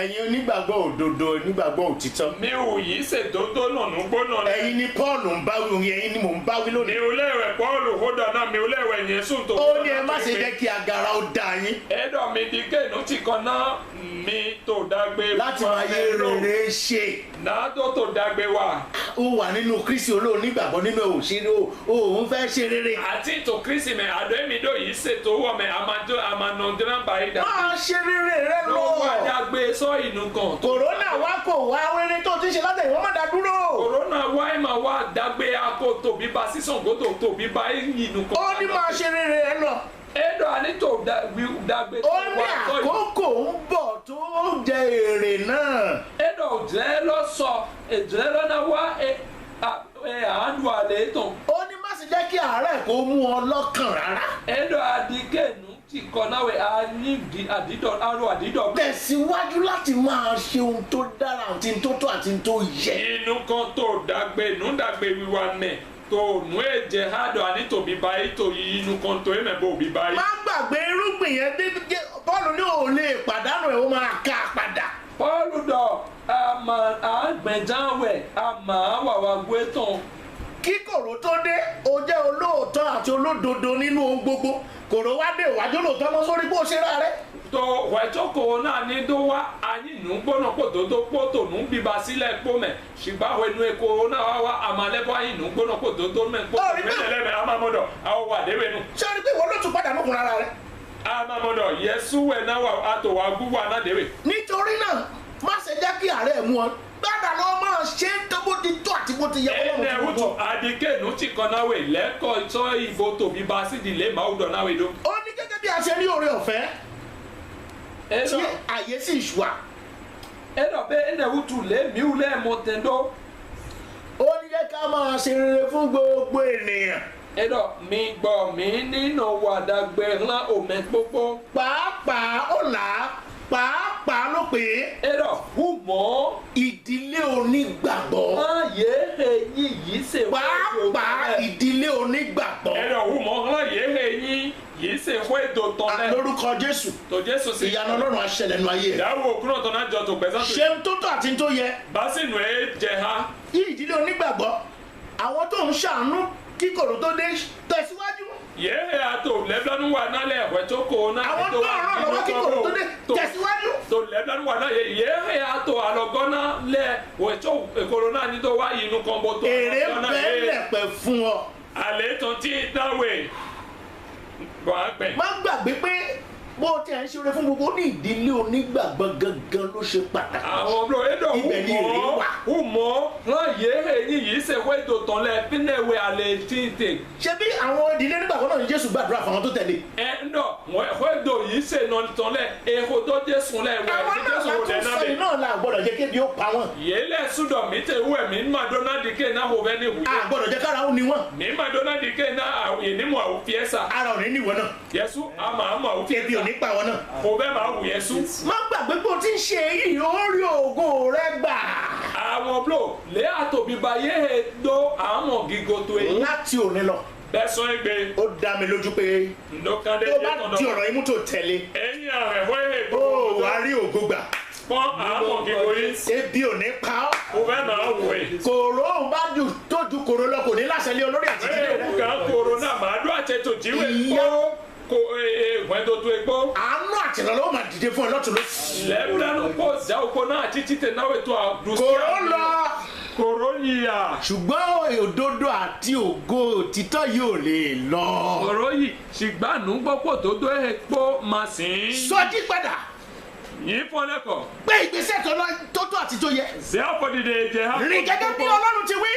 Ẹ̀yin onígbàgbọ́ òdodo onígbàgbọ́ òtítọ́. Mi ò yìí ṣètòtò nànú gbóná rẹ. Ẹ̀yin ni Pọ́ọ̀lù ń báwí òun ẹ̀yin ni mò ń báwí Mi lónìí. ò léwẹ̀ Pọ́ọ̀lù kódà náà mi ò léwẹ̀ yẹn sùn tó. Ó ní ẹ má ṣe jẹ́ kí agara ó dá yín Ẹ̀dọ̀ mi di kéènù tí kan náà mi tó dágbé. láti máa yé rere ṣe. Náà tó dàgbé wa. Ó wà nínú Kristi olóò nígbàgbọ́ nínú òṣèré òun fẹ́ ṣe rere. Àti tó Kristi mẹ́ àdó èmi dò yìí ṣètò wọ̀ mẹ́ àmànàdínlá báyìí dà. Máa ṣe rere rẹ lọ. Ló wà dàgbé sọ ìnù kan. Kòrónà wá kò wá rere tó ti ṣe látẹ̀yìn wọ́n má dá dúró. Kòrónà wá ẹ̀ máa wá dàgbé akó tóbi bá sísàn kó tóbi bá ìnù kan. Ó ní máa ṣe rere rẹ lọ. Ẹ̀dọ̀ àní tó dàgbé tó Ó ní wà sọ ìnù. àkókò ń bọ̀ tó jẹ èrè náà. Ẹ̀dọ̀ òjìlẹ̀ lọ sọ èjìlẹ̀ lọ́nà wá àánú àlè tán. Ó ní má sì jẹ́ kí àárẹ̀ kó mú ọ lọ́kàn rárá. Ẹ̀dọ̀ àdìgẹ́nu ti kọ́ náà wẹ̀ àrùn àdìdọ̀. Tẹ̀síwájú láti máa ṣe ohun tó dára àti ohun tó tọ́ àti ohun tó yẹ. Inú kan tó dàgbé nù dàgbé wíwá mẹ́ tó nù èjè hádọ̀ àní tòbí báyìí tó yí inú kan tó ẹ̀mẹ̀ bò bí báyìí. Má gbàgbé irúgbìn yẹn bí Pọ́ọ̀lù ní òun lè pàdánù ẹ̀ ó máa ká a padà. Pọ́ọ̀lù dọ̀ àgbẹ̀jáwẹ̀ àmàwàwà gbé tán. Kí kòró tó dé o jẹ́ olóòótọ́ àti olódodo nínú ohun gbogbo. Kòró wá dé ìwájú olóòótọ́ mọ́ sórí bó ṣe rà rẹ̀. Tó wẹ̀jọ́kọ̀ náà ní tó wá àní nù gbọ́nà pòtò tó pòtò nù bíba sílẹ̀ pọ́mẹ̀ ṣùgbọ́n àwọn ẹnu ẹ̀kọ́ náà wá àmàlẹ́bọ̀ àyìn nù gbọ́nà pòtò tó mẹ́ pòtò mẹ́lẹ̀lẹ́mẹ́ àmàmọ́dọ̀ àwọn wà déwé nù. Ṣé o rí pé ìwọ ló tún padà mọ́kùnrin ara rẹ̀? Àmàmọ́dọ̀ yẹsù ẹ̀ náà wà àtòwà gbúgbà náà déwé. Nítorí náà má ṣe jẹ́ kí àárẹ̀ mú ọ. Gbàdà lọ máa ṣe é tó bó ti tó àti bó ti yẹ kó Ẹnẹ lọ́wọ́ wutu adikenu ti kọ náà wẹ̀ lẹ́kọ̀ọ́ ìtọ́ ìbò tòbí bá sí ìdílé màá dọ̀ náà wẹ̀ dó. Ó ní gẹ́gẹ́ bí a ṣe rí oore ọ̀fẹ́ tí àyè sì ṣùà. Ẹnọ bẹ ẹnẹ wutu lé miu lẹ́ mọ tẹ̀dọ́. Ó ní jẹ́ ká máa ṣe rere fún gbogbo ènìyàn. Ẹnọ mi gbọ́ mi nínú wàdàgbẹ́ ńlá òmẹ gbogbo. Pàápàá ó là á pàápàá ló pè é. Ẹnọ wù mọ́. Ìdílé onígbàgbọ́. Ayé ẹyin yìí ṣe Pàápàá ìdílé onígbàgbọ́. Ẹnọ wù mọ́ hàn yé ẹyin yìí ṣe wé ètò tán lẹ. Lórúkọ Jésù Tó Jésù sì. ìyanu Ọlọ́run á ṣẹlẹ̀ nínú ayé rẹ̀. Ìdáwó kúrò tó náà jọ tó gbẹ̀sán tó. Ṣé ń tó tó àti ń tó yẹ? Básìnù ẹ jẹ ha. Ìdílé onígbàgbọ́ àwọn tó ń ṣàánú kí kòrò tó dé tẹ̀síwájú. Yéé àtò lẹ́bílánú wà nálẹ̀ ẹ̀wẹ̀ tó kò náà. Àwọn tó ràn lọ́wọ́ kí kòrò tó dé tẹ̀síwájú. To lẹ́bílánú wà náà yéé àtò àlọ́gọ́nà lẹ̀ ẹ̀wẹ̀ tó kòrò náà ní tó wá inú kan bó tó. Èrè bẹ́ẹ̀ lẹ̀pẹ̀ fún ọ. Àlẹ́ tó ti dáwẹ̀ bọ̀ á pẹ̀. Má gbàgbé pé bó o ti à ń ṣe oore fún gbogbo ní ìdílé onígbàgbọ́ gangan ló ṣe pàtàkì. Àwọn ọmọ ẹ̀dọ̀ Ibẹ̀ ni èrè wà. wù mọ́ hàn yéé ẹ̀yìn yìí ṣe wé ètò tán lẹ̀ pínlẹ̀wé àlẹ́ tí ń tè. Ṣé bí àwọn ìdílé onígbàgbọ́ náà ní Jésù gbàdúrà fún àwọn tó tẹ̀lé? Ẹ̀dọ̀ wọ́n do yìí ṣe nà tán lẹ̀ èho tó jésù lẹ̀ wẹ̀ àwọn ní náà jésù wò látún lẹ̀ náà sọ bẹ̀. iná la gbọ́dọ̀ jẹ́ kébi ó pa wọ́n. yẹlẹ sudọ mi tẹ wẹ mi ma dọnna di ke na ho bẹ ni hu. a gbọ́dọ̀ jẹ́ kára ó ní wọ́n. mi ma dọnna di ke na yẹni mu awo fiyẹ sa. ara ò ní ní ìwọ náà. yẹsu ama awo fiyẹ sa. ebi ò ní pa wọn náà. o bẹ ma wu yẹsu. má gbàgbé pé o ti ń ṣe èyí orí ògo rẹ gbà. àwọn blo lè àtòbíba yé he do àmọ gígoto yìí. láti òní lọ. bẹ́ẹ̀ sọ é gbé. ó dá mi lójú pé ndókàndé tó bá di ọ̀rọ̀ imú tó tẹ̀lé. ẹ̀yin ààrẹ wọ́n yé ó wà á rí ògo gbà. fún àmọ gígo yìí. ebi ò ní pa ọ́. o bẹ ma wù yìí. kòró bá ju tó ju kòró lọ kò ní láṣẹ lé olórí àti ìdílé ẹ̀ rẹ. kú kan korona màá dún àtẹ̀tò jíwèé Ìyá. kó wẹ́n tó tó egbò. àánú àtìlọ́lọ́wọ́ máa dìde fún ẹ lọ́tún lọ́sì. lẹ́bùdánù kó já oko náà títí tẹ̀ náà ètò àdùsí. kòró lọ. kòró yìí ṣùgbọ́n òdodo àti ògo òtítọ́ yóò lè lọ. kòró yìí ṣùgbọ́n gbọ́pọ̀ tó dó epo máa sìn. sọjí padà yìí fọ́lẹ́kọ̀. gbé ìgbésẹ̀ tó tó àti tó yẹ. ṣé àfọ̀dìdè jẹ́ àpò. rìn gẹ́gẹ́ bí ọlọ́run ti wí.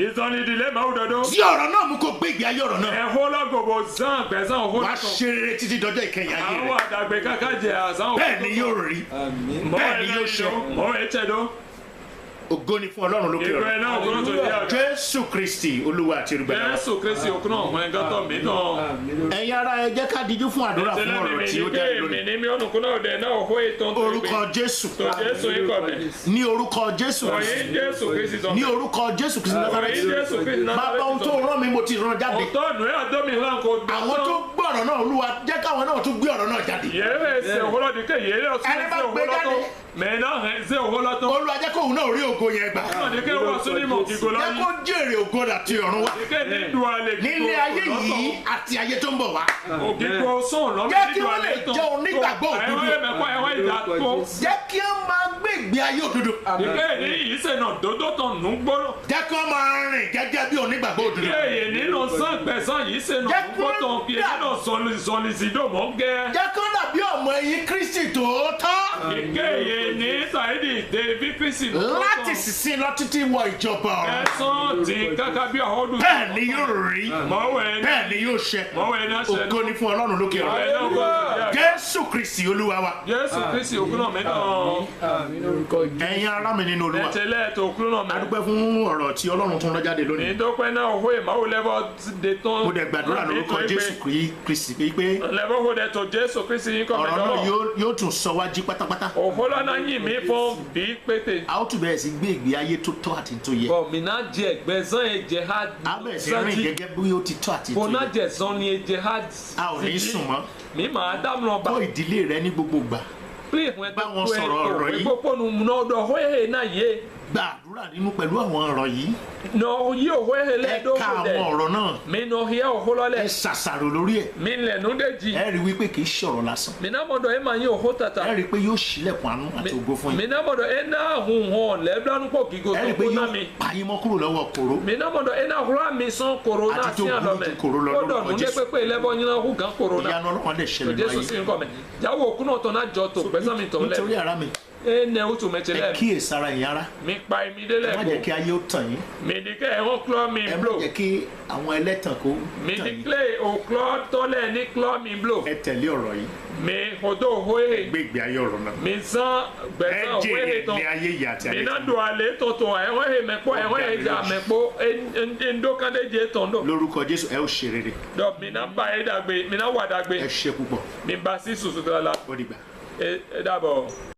ìsọ̀nì ìdílé máa ń dodo. tí ọ̀rọ̀ náà mú kó gbé ìgbé ayé ọ̀rọ̀ náà. ẹ̀hó lọ́gọ̀bọ̀ zan gbẹ̀sán òhó wàá ṣe rere títí dọjọ́ ìkẹyìn ayé àwọn rẹ. àdàgbé káká jẹ àzán òhó. bẹ́ẹ̀ ni yóò rí. bẹ́ẹ̀ ni yóò ṣe. mọ ẹ̀tẹ̀ dó. ògo ni fún ọlọ́run lókè ìgbẹ́ ọ̀run. náà kúrò tó yẹ ọ̀dọ́. jésù kristi olúwa àti olùgbàlà. jésù kristi òkú náà wọ́n ẹ̀gá tó mí náà. ẹ̀yin ará ẹ jẹ́ ká díjú fún àdúrà fún tẹ́lẹ̀ ọ̀rọ̀ mi tí ó ní jáde pé mi lónìí. ní mi ọ̀nà kúnná òde náà òhó ètò tó orúkọ jésù. tó jésù yìí kọ̀ mí. ní orúkọ jésù ọ̀yìn jésù kristi tó ní orúkọ jésù kristi ọ̀yìn Násárẹ́tì. jésù kristi náà. bàbá ohun tó rán mi mo ti rán jáde. ọ̀tọ́ ọ̀nù ẹ̀ àdó mi hàn kó gbọ́. àwọn tó gbọ́ ọ̀rọ̀ náà olúwa jẹ́ káwọn náà tún gbé ọ̀rọ̀ náà jáde. yẹ́rẹ́ ẹsẹ̀ òhólọ́ di ké yẹ́rẹ́ ọ̀sùn Ẹni bá ẹsẹ̀ gbé òhólọ́ tó jáde. mẹ́ẹ̀nà ẹsẹ̀ òhólọ́ tó. olúwa jẹ́ kóun náà rí ògo yẹn gbà. ọ̀nà di ké wọ́n sún ní mọ̀ kíkó jẹ́ lọ́yìn. kó jèrè ògo àti ọ̀run wa. di ké ní dùn alẹ́ kíkó nílé ayé yìí àti ayé tó ń bọ̀ wá. òkìkó sùn lọ́mọ Jẹ́ kí dídùn wọ́n lè alẹ́ tó. jẹ́ onígbàgbọ́ òdodo. ẹ̀wọ̀n ẹ̀mẹ̀kọ́ ẹ̀wọ̀n ìdá tó. jẹ́ kí wọ́n máa gbé ìgbé ayé òdodo. di ké ní ìyísẹ̀ náà dódó tán nù gbọ́dọ̀. jẹ́ kí wọ́n máa rìn gẹ́gẹ́ bí onígbàgbọ́ òdodo. kéèyàn nínú sàn gbẹ̀sán yìí ṣe nà Jẹ́ kí gbọ́ wọ́n tán kí dà- nínú sọlìsìdòmọ́ gẹ́. jẹ́ kí wọ́n dàbí ọmọ ẹ̀yìn kristi tòótọ́. kéèyàn ní sàìdì dèbí kristi láti sísìn lọ títí wọ ìjọba ọ̀run. ẹ̀sán ti káká bí ọ̀họ́dún. bẹ́ẹ̀ ni yóò rí. mọ̀wé ní bẹ́ẹ̀ ni yóò ṣẹ. mọ̀wé ní àṣẹ ògo ni fún ọlọ́run lókè ọ̀run. ọ̀rẹ́ náà kò tó yá. jésù kristi olúwa wa. jésù kristi òkú náà mẹ́tọ̀. ẹ̀yin ará mi nínú olúwa. ẹ̀tẹ̀lẹ̀ tó òkú náà a mẹ́. dúpẹ́ fún ọ̀rọ̀ tí ọlọ́run tún rán jáde lónìí. ìdókòwò náà òhó ìmáwó lẹ́bọ̀ de tán. mo dẹ̀ gbàdúrà lórúkọ jésù kristi pé lẹ́bọ̀ òhó dẹ̀ tó jésù kristi yín kọ́ ọ̀rọ̀ náà mẹ́tọ̀. yóò tún sọ wá jí pátápátá. òhó lọ́nà yìí mi fún bí pété. a ó tún bẹ̀rẹ̀ sí gbé ìgbé ayé tó tọ́ àti tó yẹ. bọ̀ mí náà jẹ ẹgbẹ́sán ẹ̀jẹ̀ ha. a bẹ̀rẹ̀ sí rìn gẹ́gẹ́ bí ó ti tọ́ àti tó bọ̀ náà yẹ. jẹ sán ni ẹ̀jẹ̀ ha. a ò ní sùn mọ́. mi máa dámúlọ̀ bá. kọ́ ìdílé rẹ ní gbogbo gbà. Bá wọn sọ̀rọ̀ ọ̀rọ̀ yìí. gbogbo nu n'ọdọ hóyè náà yé. gbàdúrà nínú pẹ̀lú àwọn ọ̀rọ̀ yìí. nọ yí òhóyè ẹ lẹ́dọ̀ ka dẹ̀. àwọn ọ̀rọ̀ náà. mi nọ hiẹ́ òhólọ́ ẹ lẹ̀. ṣàṣàrò lórí ẹ̀. mi lẹ̀nu dẹ̀ jì. ẹ rí wípé kì í ṣọ̀rọ̀ lásán. mi náà mọ̀dọ̀ ẹ máa yín òhó tata. ẹ rí i pé yóò ṣílẹ̀kùn àánú àti ògo fún mi yín. náà mọ̀dọ̀ ẹ náà hun hàn lẹ́bílánú pọ̀ kíkó ẹ tó rí i pé kó yóò náà mi. pa yín mọ́ kúrò lọ́wọ́ kòró. mi náà mọ̀dọ̀ ẹ náà húrà mi sán kòrò náà Àti tó sí burú àlọ́ mẹ́. ju kòró lọ ó lórúkọ dọ̀nù dé Jésù. pépé lẹ́bọ̀ yín náà hú gan kòrò náà. ìyanu ọlọ́run lè ṣẹlẹ̀ jésù láyé. sì ń kọ́ mẹ́. jáwó òkú náà tán náà jọ tó pẹ́sàn mi tán nítorí lẹ̀. ara mi ẹ nẹ o tún ẹ mẹ́tẹ̀lẹ̀. kíyèsára yín ara. mi pa èmi ẹ délẹ̀ má kó. jẹ́ kí ayé ó tàn yín. mi ní kẹ́ ẹ̀wọ̀n klọ́ mi ẹ má blò. jẹ́ kí àwọn ẹlẹ́tàn kó mi tàn ní yín. kílẹ̀ òklọ́ tọ́lẹ̀ ní klọ́ mi blò. ẹ tẹ̀lé ọ̀rọ̀ yìí. mi hodo hóye. gbé ìgbé ayé ọ̀rọ̀ náà. mi sán ẹ gbẹ̀sán jèrè hóye tán. ní ayé yìí àti mi ayé náà tó. do àlè tọ̀tọ̀ ẹ̀wọ̀n he mẹ́kpọ̀ ẹ̀wọ̀n he dza mẹ́kpọ̀ ndókàndé jẹ́ tán dọ̀. lórúkọ jésù ẹ ó ṣe rere. dọ̀ mi náà bá yé dàgbé mi náà wà dàgbé ẹ ṣe púpọ̀. mi bá sí sùsù tó la ó dìgbà. ẹ dàbọ̀.